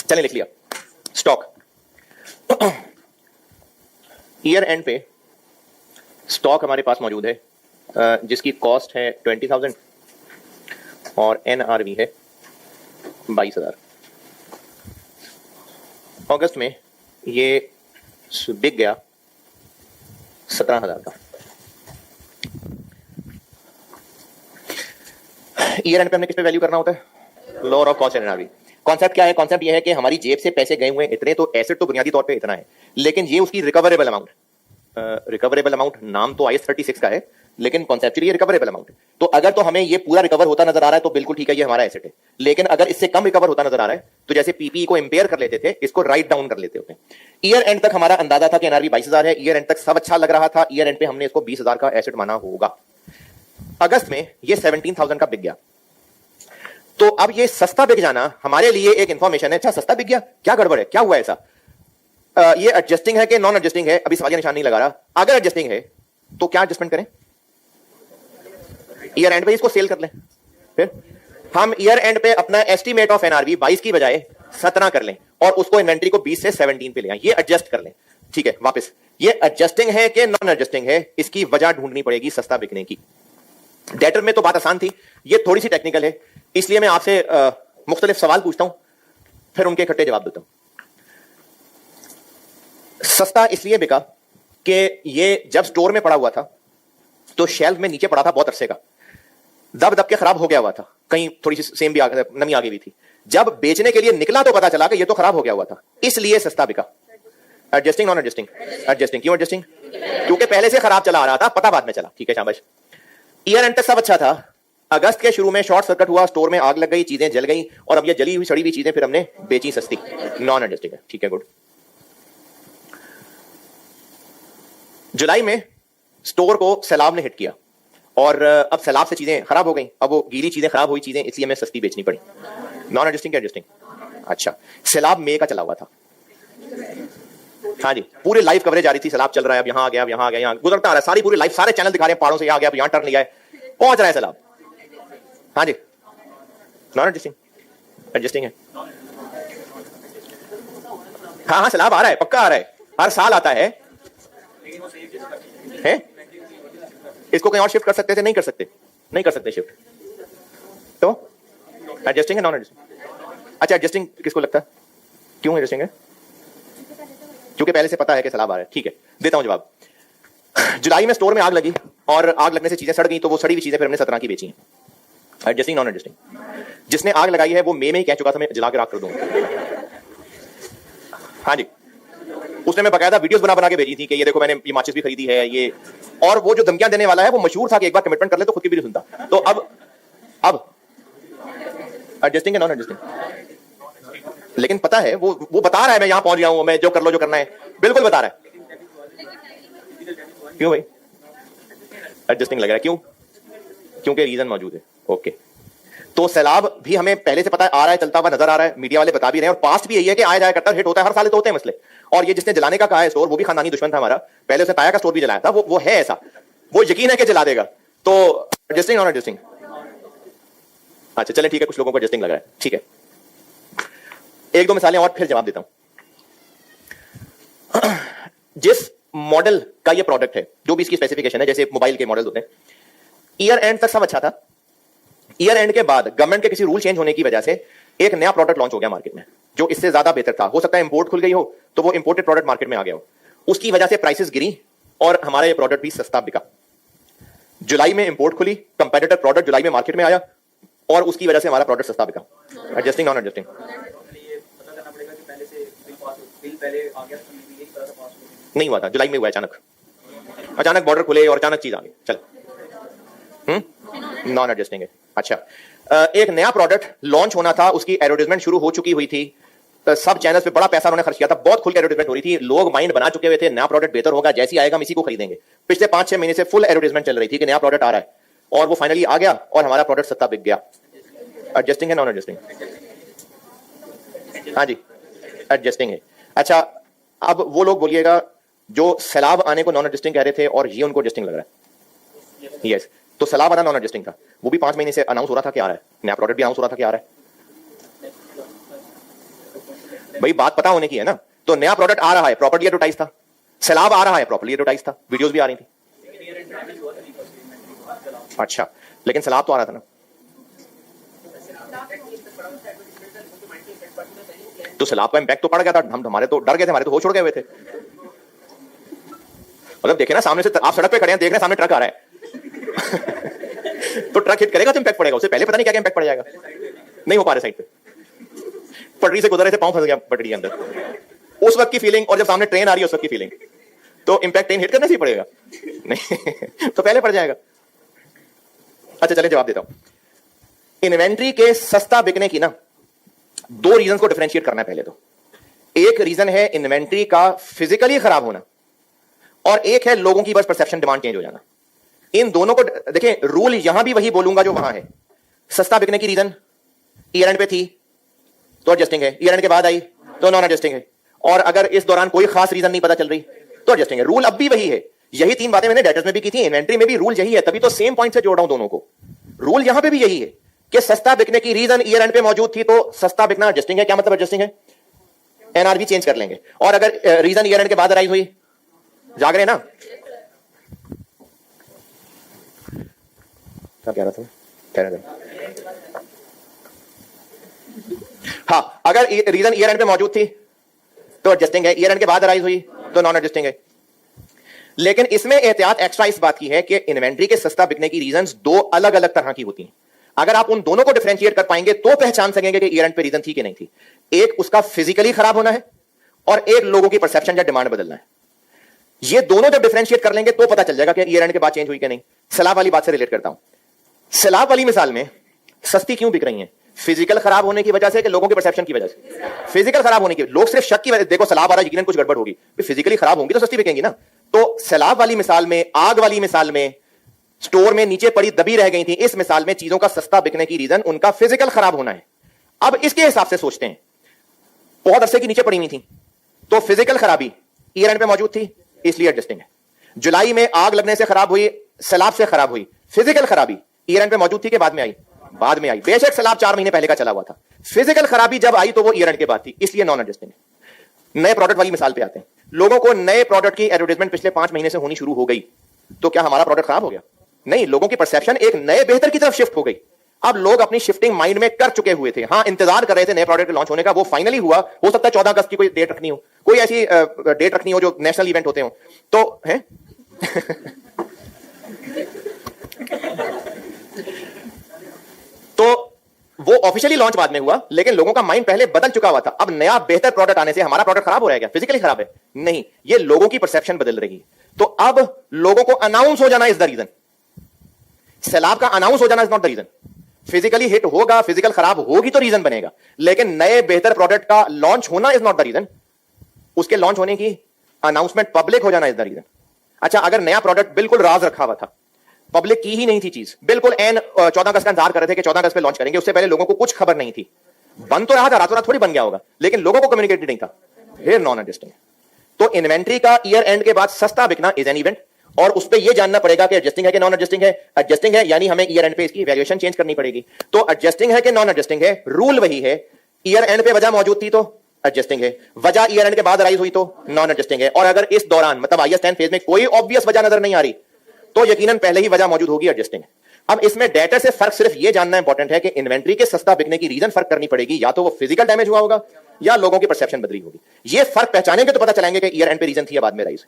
चलें, लिख लिया। स्टॉक ईयर एंड पे स्टॉक हमारे पास मौजूद है जिसकी कॉस्ट है 20,000 और NRV है 22,000। अगस्त में ये बिक गया 17,000 का। ईयर एंड पे हमने किस पे वैल्यू करना होता है? Lower of cost and NRV। Concept क्या है? कॉन्सेप्ट ये है कि हमारी जेब से पैसे गए हुए इतने, तो एसेट तो बुनियादी तौर पे इतना है, लेकिन ये उसकी रिकवरेबल अमाउंट। रिकवरेबल अमाउंट नाम तो IS36 का है, लेकिन कॉन्सेप्चुअली ये रिकवरेबल अमाउंट है। तो अगर तो हमें ये पूरा रिकवर होता नजर आ रहा है तो बिल्कुल ठीक है, ये हमारा एसेट है। लेकिन अगर इससे कम रिकवर होता नजर आ रहा है तो जैसे पीपी को इंपेयर कर लेते थे, इसको राइट डाउन कर लेते होते। ईयर एंड तक हमारा अंदाजा था कि NRV 22,000 है, ईयर एंड तक सब अच्छा लग रहा था, ईयर एंड पे हमने इसको 20,000 का एसेट माना होगा। अगस्त में ये 17,000 का बिक गया। तो अब ये सस्ता बिक जाना हमारे लिए एक इंफॉर्मेशन है। अच्छा, सस्ता बिक गया, क्या गड़बड़ है, क्या हुआ ऐसा? ये एडजस्टिंग है कि नॉन एडजस्टिंग है, अभी सवालिया निशान नहीं लगा रहा। अगर एडजस्टिंग है तो क्या एडजस्टमेंट करें? ईयर एंड पे इसको सेल कर लें। फिर हम ईयर एंड पे अपना एस्टीमेट ऑफ NRV 22 की बजाय 17 कर लें और उसको इन्वेंट्री को 20 से 17 पे ले आए, ये एडजस्ट कर लें। ठीक है, वापस ये एडजस्टिंग है कि नॉन एडजस्टिंग है, इसकी वजह ढूंढनी पड़ेगी सस्ता बिकने की। डेटर में तो बात आसान थी, ये थोड़ी सी टेक्निकल है, इसलिए मैं आपसे मुख्तलिफ सवाल पूछता हूं, फिर उनके इकट्ठे जवाब देता हूं। सस्ता इसलिए बिका कि ये जब स्टोर में पड़ा हुआ था तो शेल्फ में नीचे पड़ा था बहुत अरसे का, दब दब के खराब हो गया हुआ था, कहीं थोड़ी सी सेम भी नमी आ गई हुई थी। जब बेचने के लिए निकला तो पता चला कि ये तो खराब हो गया हुआ था, इसलिए सस्ता बिका। Adjusting non adjusting? एडजस्टिंग। क्यों एडजस्टिंग? क्योंकि पहले से खराब चला आ रहा था, पता बाद में चला। ठीक है, शाबाश। ईयर एंड तक सब अच्छा था, अगस्त के शुरू में शॉर्ट सर्किट हुआ, स्टोर में आग लग गई, चीजें जल गई और अब ये जली हुई सड़ी हुई चीजें फिर हमने बेची सस्ती। नॉन एडजस्टिंग है। ठीक है, गुड। जुलाई में स्टोर को सैलाब ने हिट किया और अब सैलाब से चीजें खराब हो गई, अब वो गीली चीजें खराब हुई चीजें, इसलिए हमें सस्ती बेचनी पड़ी। नॉन एडजस्टिंग क्या एडजस्टिंग? अच्छा, सैलाब मई का चला हुआ था। हाँ जी, पूरी लाइव कवरेज आ रही थी, सैलाब चल रहा है, अब यहां आ गया, अब यहां आ गया, यहां गुजरता आ रहा है, सारी पूरी लाइव, सारे चैनल दिखा रहे हैं, पहाड़ों से यहां आ गया, अब यहां टर्न लिया है, पहुंच रहा है सैलाब। हाँ जी, नॉन एडजस्टिंग? एडजस्टिंग है। हाँ हाँ, सैलाब आ रहा है, पक्का आ रहा है, हर साल आता है। इसको कहीं और शिफ्ट कर सकते थे? नहीं कर सकते, नहीं कर सकते शिफ्ट। तो एडजस्टिंग है नॉन एडजस्टिंग? अच्छा, एडजस्टिंग किसको लगता है? क्यों एडजस्टिंग है? क्योंकि पहले से पता है कि सैलाब आ रहा है। ठीक है, देता हूं जवाब। जुलाई में स्टोर में आग लगी और आग लगने से चीजें सड़ गई, तो वो सड़ी हुई चीजें फिर हमने 17 की बेची हैं। Adjusting non adjusting? जिसने आग लगाई है वो मई में ही कह चुका था मैं जला के राख कर दूंगा। हाँ जी, उसने मैं बकायदा वीडियोस बना बना के भेजी थी कि ये देखो मैंने ये माचिस भी खरीदी है ये, और वो जो धमकियां देने वाला है वो मशहूर था कि एक बार कमिटमेंट कर ले तो खुद की भी नहीं सुनता। तो अब एडजस्टिंग है नॉन एडजस्टिंग? लेकिन पता है वो बता रहा है मैं यहां पहुंच गया हूं, मैं जो कर लो जो करना है, बिल्कुल बता रहा है। क्यों भाई एडजस्टिंग लग रहा है? क्यों? क्योंकि रीजन मौजूद है। ओके, तो सैलाब भी हमें पहले से पता है आ रहा है, चलता हुआ नजर आ रहा है, मीडिया वाले बता भी रहे हैं, और पास्ट भी यही है कि आया जाया करता है, हिट होता है, हर साल तो होते हैं मसले। और ये जिसने जलाने का कहा है स्टोर, वो भी खानदानी दुश्मन था हमारा, पहले उसने ताया का स्टोर भी जलाया था, वो है ऐसा, वो यकीन है कि जला देगा। तो एडजस्टिंग नॉन एडजस्टिंग? अच्छा चले ठीक है, कुछ लोगों को एडजस्टिंग लग रहा है। ठीक है, एक दो मिसालें और फिर जवाब देता हूं। जिस मॉडल का ये प्रोडक्ट है, जो भी इसकी स्पेसिफिकेशन है, जैसे मोबाइल के मॉडल होते हैं, ईयर एंड तक सब अच्छा था। ईयर एंड के बाद गवर्नमेंट के किसी रूल चेंज होने की वजह से एक नया प्रोडक्ट लॉन्च हो गया मार्केट में जो इससे ज्यादा बेहतर था। हो सकता है इंपोर्ट खुल गई हो तो वो इंपोर्टेड प्रोडक्ट मार्केट में आ गया हो, उसकी वजह से प्राइसेस गिरी और हमारा ये प्रोडक्ट भी सस्ता बिका। जुलाई में इंपोर्ट खुली, कंपेटिटर प्रोडक्ट जुलाई में मार्केट में आया और उसकी वजह से हमारा प्रोडक्ट सस्ता बिका। Adjusting, non adjusting? नहीं हुआ था, जुलाई में हुआ अचानक बॉर्डर खुले और अचानक चीज आ गई। चलो, नॉन एडजस्टिंग है। अच्छा, एक नया प्रोडक्ट लॉन्च होना था, उसकी एडवर्टाइजमेंट शुरू हो चुकी हुई थी, तो सब चैनल्स पे बड़ा पैसा उन्होंने खर्च किया था, बहुत खुल के एडवर्टाइजमेंट हो रही थी, लोग माइंड बना चुके हुए थे नया प्रोडक्ट बेहतर होगा, जैसे ही आएगा हम इसी को खरीदेंगे। पिछले 5-6 महीने से फुल एडवर्टाइजमेंट चल रही थी कि नया प्रोडक्ट आ रहा है, और वो फाइनली आ गया और हमारा प्रोडक्ट सस्ता बिक गया। एडजस्टिंग है, नॉन एडजस्टिंग? हाँ जी, एडजस्टिंग है। अच्छा, अब वो लोग बोलिएगा जो सैलाब आने को नॉन एडजस्टिंग कह रहे थे और ये उनको एडजस्टिंग लग रहा है। यस, तो सैलाब आना नॉन एडजस्टिंग था, वो भी 5 महीने से अनाउंस हो रहा था कि आ रहा है, नया प्रोडक्ट भी अनाउंस हो रहा था कि आ रहा है। भाई बात पता होने की है ना, तो नया प्रोडक्ट आ रहा है, प्रॉपर्ली एडवर्टाइज था, सैलाब आ रहा है, प्रॉपर्ली एडवर्टाइज था, वीडियोस भी आ रही थी। अच्छा, लेकिन सैलाब तो आ रहा था ना, तो सैलाब का इंपैक्ट तो पड़ गया था, हम हमारे तो डर गए थे, हमारे तो होश उड़ गए हुए थे। मतलब देखे ना, सामने से आप सड़क पे खड़े हैं, देख रहे हैं सामने ट्रक आ रहा है तो ट्रक हिट करेगा तो इंपैक्ट पड़ेगा, उससे पहले पता नहीं क्या क्या इंपैक्ट पड़ जाएगा। नहीं हो पा रहे साइड पे, पटरी से गुजर रहे थे, पांव फंस गया पटरी के अंदर, उस वक्त की फीलिंग, और जब सामने ट्रेन आ रही है उस वक्त की फीलिंग, तो इंपैक्ट ट्रेन हिट करना ही पड़ेगा नहीं तो पहले पड़ जाएगा। अच्छा चलिए जवाब देता हूं। इन्वेंट्री के सस्ता बिकने की ना 2 रीजन को डिफरेंशिएट करना है पहले तो। एक रीजन है इन्वेंट्री का फिजिकली खराब होना, और एक है लोगों की बस परसेप्शन, डिमांड चेंज हो जाना। इन दोनों को देखें, रूल यहां भी वही बोलूंगा जो वहां है। सस्ता बिकने की रीजन ईयर एंड पे थी तो एडजस्टिंग है, ईयर एंड के बाद आई तो नॉन एडजस्टिंग है, और अगर इस दौरान कोई खास रीजन नहीं पता चल रही तो एडजस्टिंग है। रूल अब भी वही है, यही 3 बातें मैंने डेटर्स में भी की थी, इन्वेंट्री में भी रूल यही है, तभी तो सेम पॉइंट से जोड़ रहा हूं दोनों को। रूल यहां पे भी यही है कि सस्ता बिकने की रीजन ईयर एंड पे मौजूद थी तो सस्ता बिकना एडजस्टिंग है। क्या मतलब एडजस्टिंग है? एनआरबी चेंज कर लेंगे, और अगर रीजन ईयर एंड के बाद अराइज हुई, जाग रहे ना, क्या कह रहा था, कह रहा था हाँ, अगर रीजन ईयर एंड पे मौजूद थी तो एडजस्टिंग है, ईयर एंड के बाद अराइज हुई तो नॉन एडजस्टिंग है। लेकिन इसमें एहतियात एक्स्ट्रा इस बात की है कि इन्वेंट्री के सस्ता बिकने की रीजंस 2 अलग अलग तरह की होती हैं। अगर आप उन दोनों को डिफरेंशिएट कर पाएंगे तो पहचान सकेंगे कि ईयर एंड पे रीजन थी कि नहीं थी। एक उसका फिजिकली खराब होना है, और एक लोगों की परसेप्शन या डिमांड बदलना है। ये दोनों जब डिफरेंशिएट कर लेंगे तो पता चल जाएगा कि ईयर एंड के बाद चेंज हुई कि नहीं। सैलाब वाली बात से रिलेट करता हूं। सैलाब वाली मिसाल में सस्ती क्यों बिक रही है? फिजिकल खराब होने की वजह से कि लोगों के परसेप्शन की वजह से? फिजिकल खराब होने की, लोग सिर्फ शक की वजह, देखो सैलाब आ रहा है, यकीनन कुछ गड़बड़ होगी, फिजिकली खराब होंगी तो सस्ती बिकेंगी ना। तो सैलाब वाली मिसाल में, आग वाली मिसाल में, स्टोर में नीचे पड़ी दबी रह गई थी, इस मिसाल में चीजों का सस्ता बिकने की रीजन उनका फिजिकल खराब होना है। अब इसके हिसाब से सोचते हैं, बहुत अरसे की नीचे पड़ी हुई थी तो फिजिकल खराबी ईयर एंड पे मौजूद थी इसलिए एडजस्टिंग है। जुलाई में आग लगने से खराब हुई, सैलाब से खराब हुई, फिजिकल खराबी ईयर एंड पे मौजूद थी कि बाद में आई? बाद में आई। बेशक सैलाब 4 महीने पहले का चला हुआ था, फिजिकल खराबी जब आई तो वो ईयर एंड के बाद थी, इसलिए नॉन एडजस्टिंग है। नए प्रोडक्ट वाली मिसाल पे आते हैं। लोगों को नए प्रोडक्ट की एडवर्टाइजमेंट पिछले 5 महीने से होनी शुरू हो गई, तो क्या हमारा प्रोडक्ट खराब हो गया? नहीं, लोगों की परसेप्शन एक नए बेहतर की तरफ शिफ्ट हो गई। अब लोग अपनी शिफ्टिंग माइंड में कर चुके हुए थे, हाँ इंतजार कर रहे थे नए प्रोडक्ट लॉन्च होने का, वो फाइनली हुआ। हो सकता है 14 अगस्त की कोई डेट रखनी हो, कोई ऐसी डेट रखनी हो जो नेशनल इवेंट होते हो, तो है तो वो ऑफिशियली लॉन्च बाद में हुआ, लेकिन लोगों का माइंड पहले बदल चुका हुआ था। अब नया बेहतर प्रोडक्ट आने से हमारा प्रोडक्ट खराब हो रहा है क्या? फिजिकली खराब है? नहीं, ये लोगों की परसेप्शन बदल रही है। तो अब लोगों को अनाउंस हो जाना इज द रीजन। सैलाब का अनाउंस हो जाना is not the reason. Physically hit होगा, फिजिकल खराब होगी तो रीजन बनेगा, लेकिन नए बेहतर प्रोडक्ट का लॉन्च होना इज नॉट द रीजन। उसके लॉन्च होने की अनाउंसमेंट पब्लिक हो जाना इज द रीजन। अच्छा, अगर नया प्रोडक्ट बिल्कुल राज रखा हुआ था, पब्लिक की ही नहीं थी चीज, बिल्कुल एन 14 अगस्त का इंतजार कर रहे थे कि 14 अगस्त पे लॉन्च करेंगे, उससे पहले लोगों को कुछ खबर नहीं थी, बन तो रहा था, रातों रात थोड़ी बन गया होगा, लेकिन लोगों को कम्युनिकेटेड नहीं था, फिर नॉन एडजस्टिंग। तो इन्वेंट्री का ईयर एंड के बाद सस्ता बिकना इज एन इवेंट, और उस पर यह जानना पड़ेगा कि एडजस्टिंग है कि नॉन एडजस्टिंग है। एडजस्टिंग है यानी हमें ईयर एंड पे इसकी वैल्यूएशन चेंज करनी पड़ेगी। तो एडजस्टिंग है कि नॉन एडजस्टिंग है, रूल वही है। ईयर एंड पे वजह मौजूद थी तो एडजस्टिंग है, वजह ईयर एंड के बाद राइज हुई तो नॉन एडजस्टिंग है। और अगर इस दौरान मतलब IS 10 फेज में कोई ऑब्वियस वजह नजर नहीं आ रही तो यकीनन पहले ही वजह मौजूद होगी, एडजस्टिंग है। अब इसमें डेटा से फर्क सिर्फ यह जानना इंपॉर्टेंट है कि इन्वेंट्री के सस्ता बिकने की रीजन फर्क करनी पड़ेगी, या तो वो फिजिकल डैमेज हुआ होगा या लोगों की परसेप्शन बदली होगी। ये फर्क पहचानेंगे तो पता चलेंगे कि ईयर एंड पे रीजन थी या बाद में राइज।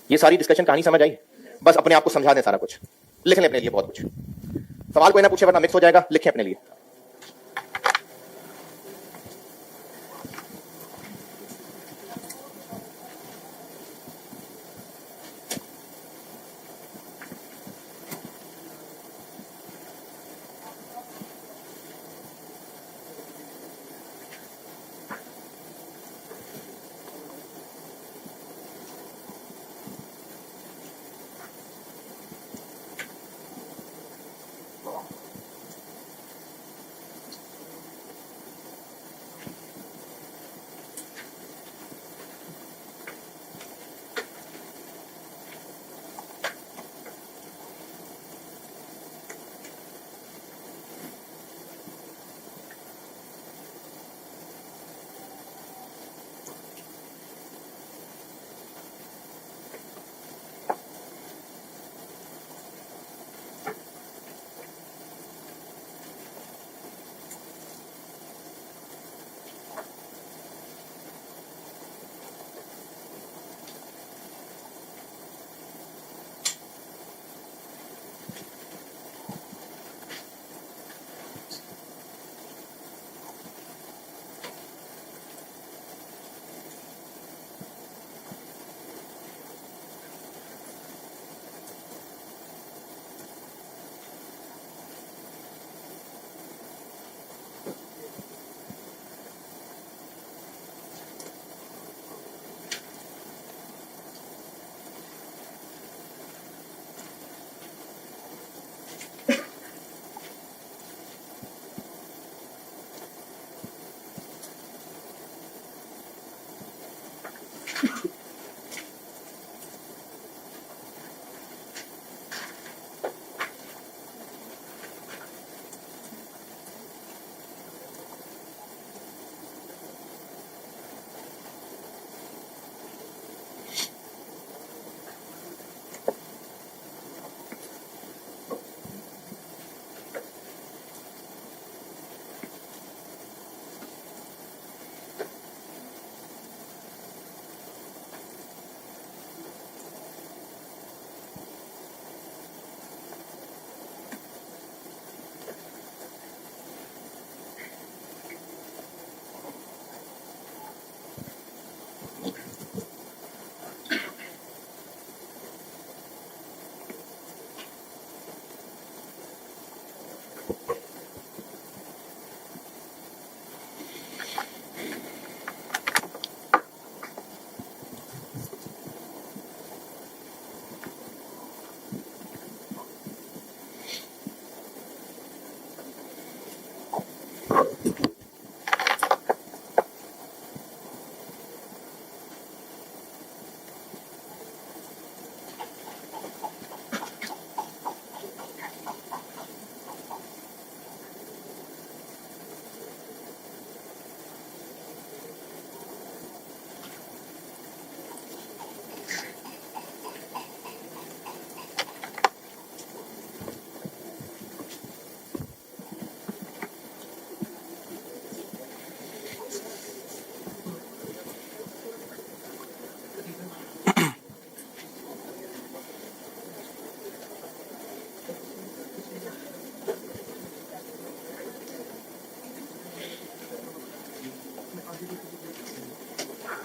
ये सारी डिस्कशन कहानी समझ आई? बस अपने आप को समझा दें सारा कुछ, लिख लें अपने लिए बहुत कुछ। सवाल कोई ना पूछे वरना मिक्स हो जाएगा, लिखें अपने लिए।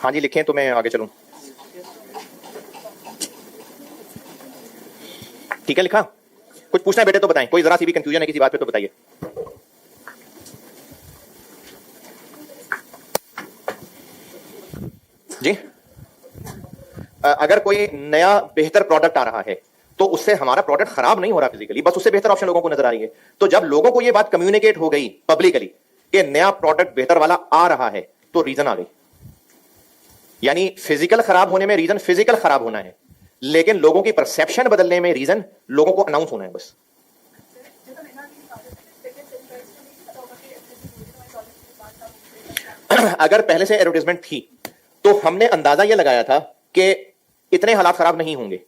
हाँ जी लिखें तो मैं आगे चलूं। ठीक है लिखा? कुछ पूछना है बेटे तो बताएं, कोई जरा सी भी कंफ्यूजन है किसी बात पे तो बताइए। जी अगर कोई नया बेहतर प्रोडक्ट आ रहा है तो उससे हमारा प्रोडक्ट खराब नहीं हो रहा फिजिकली, बस उससे बेहतर ऑप्शन लोगों को नजर आ रही है। तो जब लोगों को यह बात कम्युनिकेट हो गई पब्लिकली कि नया प्रोडक्ट बेहतर वाला आ रहा है तो रीजन आ गई। यानी फिजिकल खराब होने में रीजन फिजिकल खराब होना है, लेकिन लोगों की परसेप्शन बदलने में रीजन लोगों को अनाउंस होना है बस। अगर पहले से एडवर्टाइजमेंट थी तो हमने अंदाजा यह लगाया था कि इतने हालात खराब नहीं होंगे,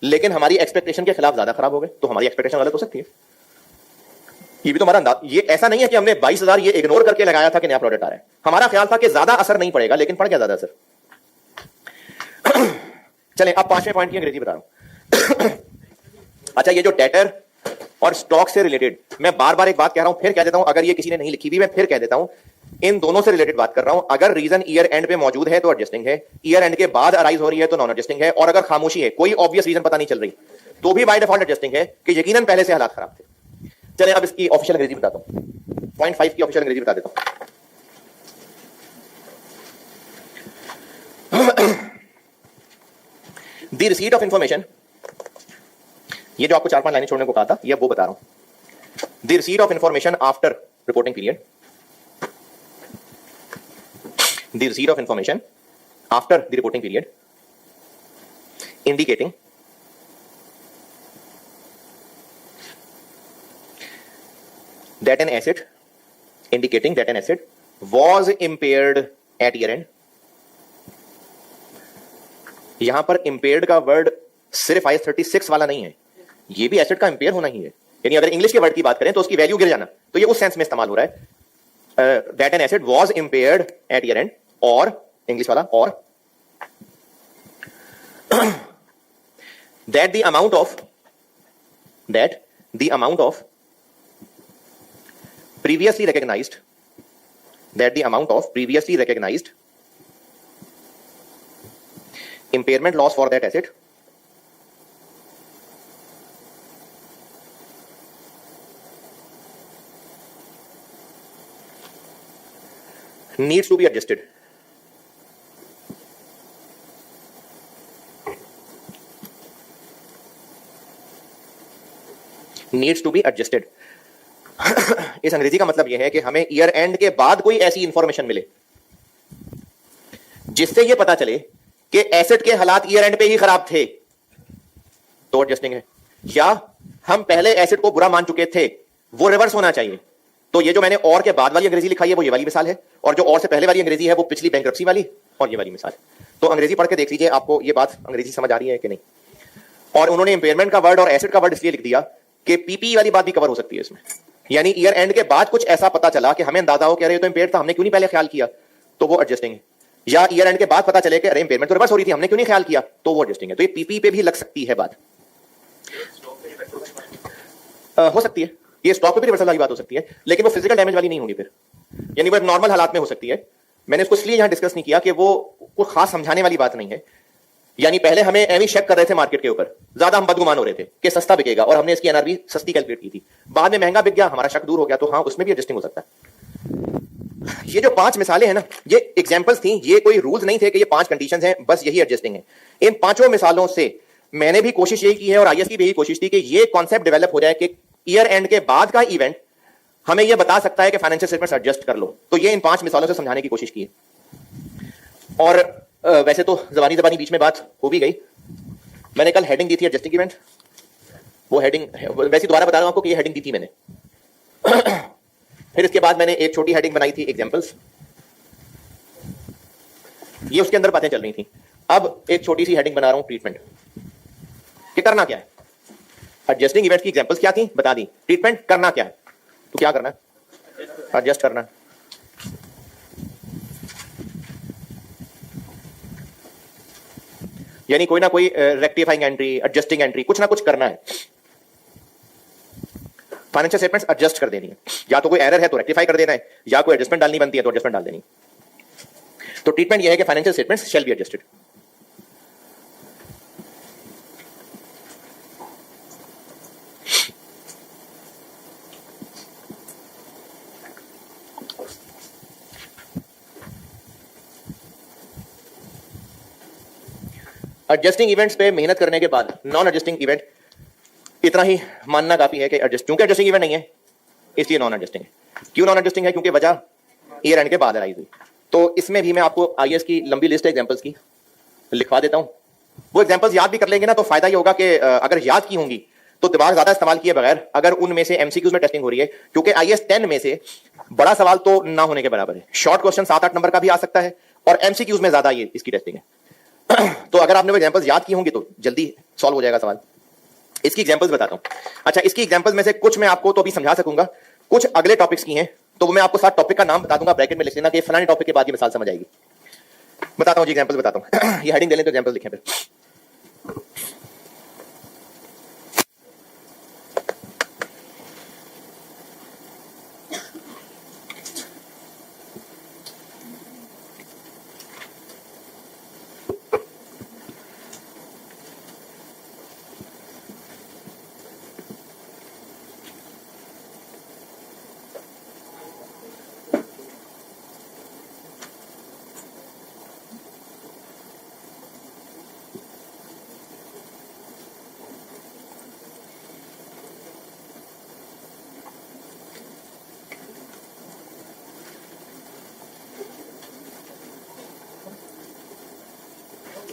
लेकिन हमारी एक्सपेक्टेशन के खिलाफ ज्यादा खराब हो गए, तो हमारी एक्सपेक्टेशन गलत हो सकती है। ये भी तो हमारा अंदाज, ये ऐसा नहीं है कि हमने 22,000 ये इग्नोर करके लगाया था कि नया प्रोडक्ट आ रहा है। हमारा ख्याल था कि ज्यादा असर नहीं पड़ेगा, लेकिन पड़ गया ज्यादा असर। चलें अब 5वें पॉइंट की अंग्रेजी बता रहा हूं। अच्छा, ये जो डेटर और स्टॉक से रिलेटेड, मैं बार बार एक बात कह रहा हूं, फिर कह देता हूं, अगर ये किसी ने नहीं लिखी हुई मैं फिर कह देता हूं, इन दोनों से रिलेटेड बात कर रहा हूं। अगर रीजन ईयर एंड पे मौजूद है तो एडजस्टिंग है, ईयर एंड के बाद अराइज हो रही है तो नॉन एडजस्टिंग है, और अगर खामोशी है, कोई ऑब्वियस रीजन पता नहीं चल रही, तो भी बाय डिफॉल्ट एडजस्टिंग है कि यकीनन पहले से हालात खराब थे। चले अब इसकी ऑफिशियल अंग्रेजी बताता हूं, 0.5 की ऑफिशियल अंग्रेजी बता देता हूं। द रिसीट ऑफ इंफॉर्मेशन, ये जो आपको 4-5 लाइनें छोड़ने को कहा था, ये वो बता रहा हूं। The receipt of information after reporting period, the receipt of information after the reporting period indicating that an asset, indicating that an asset was impaired at year end। यहां पर impaired का वर्ड सिर्फ IAS 36 वाला नहीं है, ये भी asset का इंपेयर होना ही है। यानी अगर इंग्लिश के वर्ड की बात करें तो उसकी वैल्यू गिर जाना, तो ये उस सेंस में इस्तेमाल हो रहा है, that an asset was impaired at year end, और इंग्लिश वाला और that the amount of previously recognized impairment loss for that asset needs to be adjusted। needs to be adjusted। इस अंग्रेजी का मतलब यह है कि हमें ईयर एंड के बाद कोई ऐसी इंफॉर्मेशन मिले जिससे यह पता चले कि एसेट के हालात ईयर एंड पे ही खराब थे, तो एडजस्टिंग है। या हम पहले एसेट को बुरा मान चुके थे, वो रिवर्स होना चाहिए, तो ये जो मैंने और के बाद वाली अंग्रेजी लिखाई है वो ये वाली मिसाल है, और जो और से पहले वाली अंग्रेजी है वो पिछली बैंक्रप्सी वाली और ये वाली मिसाल है। तो अंग्रेजी पढ़ के देख लीजिए आपको ये बात अंग्रेजी समझ आ रही है कि नहीं। और उन्होंने इंपेयरमेंट का वर्ड और एसेट का वर्ड इसलिए लिख दिया कि पीपी वाली बात भी कवर हो सकती है इसमें। यानी ईयर एंड के बाद कुछ ऐसा पता चला कि हमें अंदाजा हो कि अरे तो इंपेयर था, हमने क्यों नहीं पहले ख्याल किया, तो वो एडजस्टिंग है। या ईयर एंड के बाद पता चले कि अरे इंपेयरमेंट तो रिवर्स हो रही थी, हमने क्यों नहीं ख्याल किया, तो वो एडजस्टिंग है। तो ये पीपी पे भी लग सकती है बात, हो सकती है, ये स्टॉक पे भी रिवर्सल वाली बात हो सकती है, लेकिन वो फिजिकल डैमेज वाली नहीं होगी फिर, यानी वो नॉर्मल हालात में हो सकती है। मैंने इसको इसलिए यहां डिस्कस नहीं किया कि वो कोई खास समझाने वाली बात नहीं है। यानी पहले हमें एवं शक कर रहे थे मार्केट के ऊपर, ज्यादा हम बदगुमान हो रहे थे कि सस्ता बिकेगा, और हमने इसकी एनआरवी सस्ती कैलकुलेट की थी, बाद में महंगा बिक गया, हमारा शक दूर हो गया, तो हाँ उसमें भी एडजस्टिंग हो सकता है। ये जो 5 मिसालें हैं ना, ये एग्जांपल्स थी, ये कोई रूल्स नहीं थे कि ये 5 कंडीशंस हैं, बस यही एडजस्टिंग है। इन 5 मिसालों से मैंने भी कोशिश यही की है और आईएएस की भी यही कोशिश थी कि ये कॉन्सेप्ट डेवलप हो जाए कि ईयर एंड के बाद का इवेंट हमें यह बता सकता है कि फाइनेंशियल स्टेटमेंट्स एडजस्ट कर लो। तो ये इन 5 मिसालों से समझाने की कोशिश की है। और वैसे तो जबानी बीच में बात हो भी गई, मैंने कल हेडिंग दी थी एडजस्टिंग इवेंट, वो हेडिंग वैसे दोबारा बता रहा हूं आपको कि ये हेडिंग दी थी मैंने। फिर इसके बाद मैंने एक छोटी हेडिंग बनाई थी एग्जांपल्स, ये उसके अंदर बातें चल रही थी। अब एक छोटी सी हेडिंग बना रहा हूं ट्रीटमेंट, कि करना क्या है। एडजस्टिंग इवेंट्स की एग्जांपल्स क्या थी बता दी, ट्रीटमेंट करना क्या है, तो क्या करना है, एडजस्ट करना है। यानी कोई ना कोई रेक्टिफाइंग एंट्री, एडजस्टिंग एंट्री, कुछ ना कुछ करना है। फाइनेंशियल स्टेटमेंट्स एडजस्ट कर देनी है, या तो कोई एरर है तो रेक्टिफाई कर देना है, या कोई एडजस्टमेंट डालनी बनती है तो एडजस्टमेंट डाल देनी। तो ट्रीटमेंट यह है कि financial statements shall be adjusted. Adjusting events पे मेहनत करने के बाद नॉन एडजस्टिंग इवेंट इतना ही मानना काफी है कि क्योंकि एडजस्टिंग इवेंट नहीं है इसलिए नॉन एडजस्टिंग है। क्यों नॉन एडजस्टिंग है, क्योंकि वजह ईयर एंड के बाद अराइज हुई। तो इसमें भी मैं आपको आईएएस की लंबी लिस्ट है एग्जांपल्स की लिखवा देता हूं। वो एग्जांपल्स याद भी कर लेंगे ना, तो फायदा ये होगा कि अगर याद की होंगी तो दिमाग ज्यादा इस्तेमाल किए बगैर अगर उनमें से एमसीक्यूज में टेस्टिंग हो रही है, क्योंकि आईएएस 10 में से बड़ा सवाल तो ना होने के बराबर है। शॉर्ट क्वेश्चन 7-8 नंबर का भी आ सकता है, और एमसीक्यूज में ज्यादा ये इसकी टेस्टिंग है। तो अगर आपने वो एग्जांपल्स याद की होंगी तो जल्दी सॉल्व हो जाएगा सवाल। इसकी एग्जांपल्स बताता हूं। अच्छा, इसकी एग्जांपल्स में से कुछ मैं आपको तो अभी समझा सकूंगा, कुछ अगले टॉपिक्स की हैं, तो मैं आपको साथ टॉपिक का नाम बता दूंगा, ब्रैकेट में लिख लेना कि फलाने टॉपिक के बाद ये मिसाल समझ आएगी। बताता हूं जी, एग्जांपल्स बताता हूं। ये हेडिंग दे लें तो एग्जांपल्स लिखें फिर।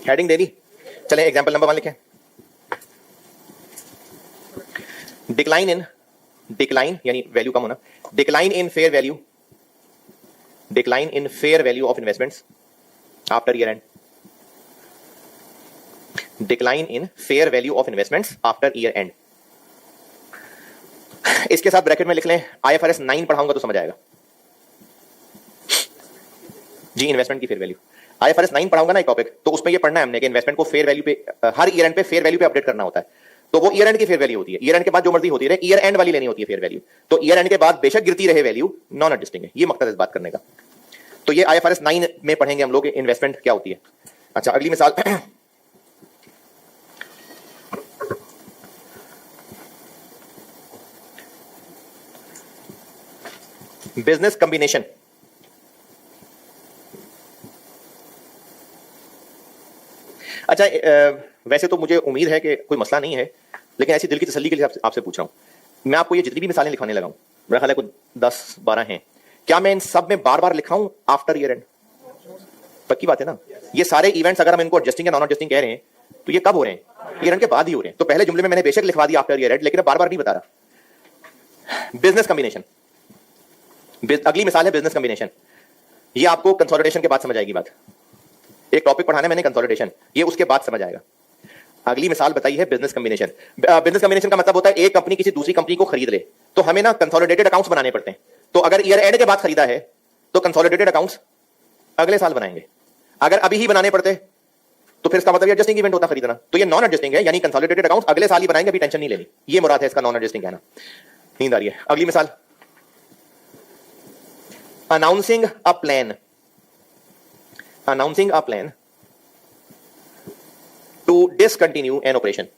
हेडिंग दे दी, चले एग्जाम्पल नंबर 1 लिखें। डिक्लाइन यानी वैल्यू कम होना, decline in fair value of investments after year and, decline in fair value of investments after year and. इसके साथ ब्रैकेट में लिख लें IFRS 9 पढ़ाऊंगा तो समझ आएगा जी, इन्वेस्टमेंट की फेयर वैल्यू। IFRS 9 पढ़ाऊंगा ना एक टॉपिक, तो उसमें ये पढ़ना है हमने कि इन्वेस्टमेंट को फेयर वैल्यू पे हर ईयर एंड पे फेयर वैल्यू पे अपडेट करना होता है। तो वो ईयर एंड की फेयर वैल्यू होती है, ईयर एंड के बाद जो मर्जी होती है, ईयर एंड वाली लेनी होती है फेयर वैल्यू। तो ईयर एंड के बाद बेशक गिरती रहे वैल्यू, नॉन एडजस्टिंग है, ये मकसद इस बात करने का। तो ये IFRS 9 में पढ़ेंगे हम लोग इन्वेस्टमेंट क्या होती है। अच्छा, अगली मिसाल बिजनेस कॉम्बिनेशन। अच्छा, वैसे तो मुझे उम्मीद है कि कोई मसला नहीं है, लेकिन ऐसी दिल की तसल्ली के लिए आपसे पूछ रहा हूं। मैं आपको ये जितनी भी मिसालें लिखवाने लगा हूं, मेरा ख्याल है कुछ 10-12 हैं, क्या मैं इन सब में बार बार लिखाऊं आफ्टर ईयर एंड? पक्की बात है ना? ये सारे इवेंट्स अगर हम इनको एडजस्टिंग या नॉन एडजस्टिंग कह रहे हैं तो ये कब हो रहे हैं? ईयर एंड के बाद ही हो रहे हैं। तो पहले जुमले में मैंने बेशक लिखवा दिया आफ्टर ईयर एंड, लेकिन बार बार नहीं बता रहा। बिजनेस कॉम्बिनेशन, अगली मिसाल है बिजनेस कॉम्बिनेशन। ये आपको कंसोलिडेशन के बाद समझ आएगी बात। एक टॉपिक पढ़ाना है मैंने कंसोलिडेशन, ये उसके बाद समझ आएगा। अगली मिसाल बताई है बिजनेस कॉम्बिनेशन। बिजनेस कॉम्बिनेशन का मतलब होता है एक कंपनी किसी दूसरी कंपनी को खरीद ले, तो हमें ना कंसोलिडेटेड अकाउंट्स बनाने पड़ते हैं। तो अगर ईयर एंड के बाद खरीदा है तो कंसोलिडेटेड अकाउंट्स अगले साल बनाएंगे। अगर अभी ही बनाने पड़ते तो फिर इसका मतलब एडजस्टिंग इवेंट होता खरीदना। तो ये नॉन एडजस्टिंग है, यानी कंसोलिडेटेड अकाउंट्स अगले साल ही बनाएंगे, अभी टेंशन नहीं लेनी। ये मुराद है इसका नॉन एडजस्टिंग कहना। नींद आ रही है? अगली मिसाल, announcing a plan to discontinue an operation,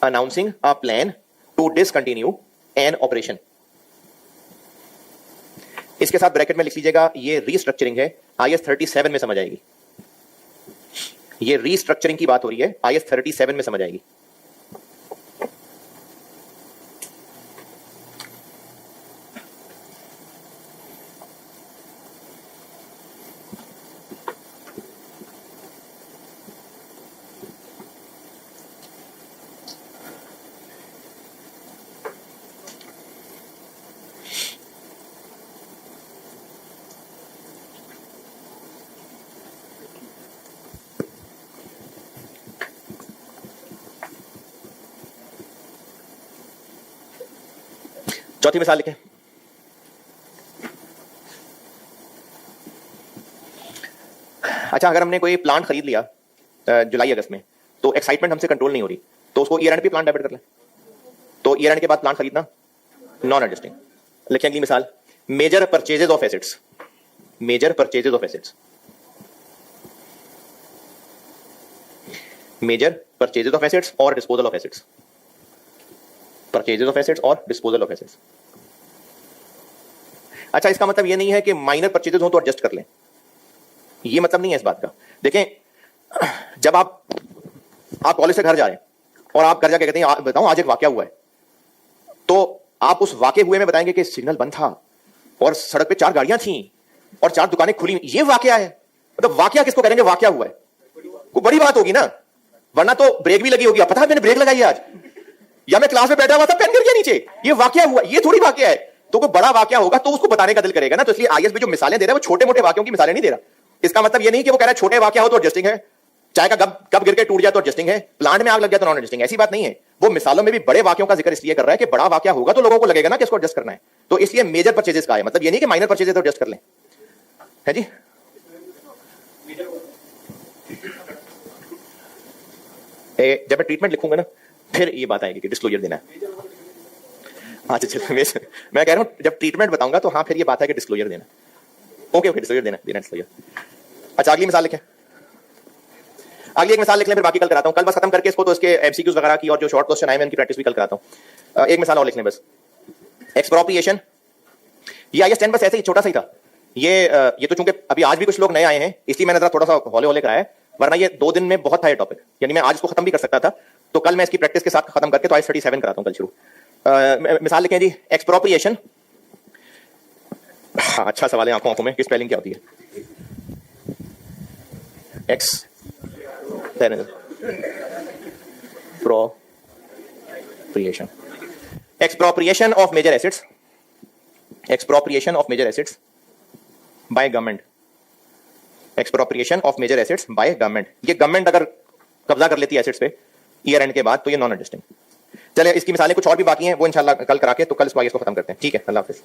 announcing a plan to discontinue an operation। इसके साथ ब्रैकेट में लिख लीजिएगा ये रीस्ट्रक्चरिंग है, IS 37 में समझ आएगी। ये रीस्ट्रक्चरिंग की बात हो रही है, IS 37 में समझ आएगी। चौथी मिसाल लिखें। अच्छा, अगर हमने कोई प्लांट खरीद लिया जुलाई अगस्त में, तो एक्साइटमेंट हमसे कंट्रोल नहीं हो रही, तो उसको ईयर एंड पे प्लांट डेबिट कर लें। तो ईयर एंड के बाद प्लांट खरीदना नॉन एडजस्टिंग। लिखें अगली मिसाल, major purchases of assets, major purchases of assets, major purchases of assets और disposal of assets, purchases of assets और डिस्पोजल ऑफ एसेट्स। अच्छा, इसका मतलब ये नहीं है कि माइनर परचेजेज हो तो एडजस्ट कर लें, ये मतलब नहीं है इस बात का। देखें, जब आप कॉलेज से घर जा रहे हैं और आप घर जाके कहते हैं बताओ आज एक वाकया हुआ है, तो आप उस वाकये हुए में बताएंगे कि सिग्नल बंद था और सड़क पे 4 गाड़ियां थी और 4 दुकानें खुली, ये वाकया है। मतलब वाकया किसको करेंगे? वाकया हुआ है, कोई बड़ी बात होगी ना, वरना तो ब्रेक भी लगी होगी, पता है मैंने ब्रेक लगाई आज, या मैं क्लास में बैठा हुआ था पेन गिर गया नीचे, ये वाकया हुआ, ये थोड़ी वाकया है। तो कोई बड़ा वाकया होगा तो उसको बताने का दिल करेगा ना। तो इसलिए IS में जो मिसालें दे रहा है वो छोटे मोटे वाक्यों की मिसालें नहीं दे रहा। इसका मतलब ये नहीं कि वो कह रहा है छोटे वाकया हो तो एडजस्टिंग है, चाय का कप गिर के टूट जाए तो एडजस्टिंग है, प्लांट में आग लग जाए तो नॉन एडजस्टिंग, ऐसी बात नहीं है। वो मिसालों में भी बड़े वाक्यों का जिक्र इसलिए कर रहा है कि बड़ा वाकया होगा तो लोगों को लगेगा ना कि इसको एडजस्ट करना है। तो इसलिए मेजर परचेजेस का है, मतलब ये नहीं कि माइनर परचेजेस तो एडजस्ट कर लें, है जी। जब मैं ट्रीटमेंट लिखूंगा ना फिर ये बात आएगी कि डिस्क्लोजर देना है। अच्छा चलो, मैं कह रहा हूं जब ट्रीटमेंट बताऊंगा तो हाँ फिर ये बात है कि डिस्क्लोजर देना। ओके डिस्क्लोजर देना डिस्क्लोजर। अच्छा, अगली मिसाल लिखें, अगली एक मिसाल लिख लें, फिर बाकी कल कराता हूं। कल बस खत्म करके इसको, तो इसके MCQs वगैरह की और जो शॉर्ट क्वेश्चन आए हैं उनकी प्रैक्टिस भी कल कराता हूं। एक मिसाल और लिख लें बस, एक्सप्रोप्रिएशन। ये IS 10 बस ऐसे ही छोटा सा ही था। ये तो चूंकि अभी आज भी कुछ लोग नए आए हैं इसलिए मैंने थोड़ा सा हौले हौले कराया है, वरना ये 2 दिन में बहुत था ये टॉपिक, यानी मैं आज इसको खत्म भी कर सकता था। तो कल मैं इसकी प्रैक्टिस के साथ खत्म करके तो IS 37 कराता हूं कल शुरू। मिसाल लिखें जी, एक्सप्रोप्रिएशन। हाँ, अच्छा सवाल है, आंखों में की स्पेलिंग क्या होती है? Expropriation. Expropriation of major assets. Expropriation of major assets by government. Expropriation of major assets by government. ये गवर्नमेंट अगर कब्जा कर लेती है एसेट्स पे ईयर एंड के बाद तो ये नॉन एडजस्टिंग। चलिए इसकी मिसालें कुछ और भी बाकी हैं, वो इंशाल्लाह कल करा के तो कल इसको आगे इसको खत्म करते हैं। ठीक है, अल्लाह हाफिज।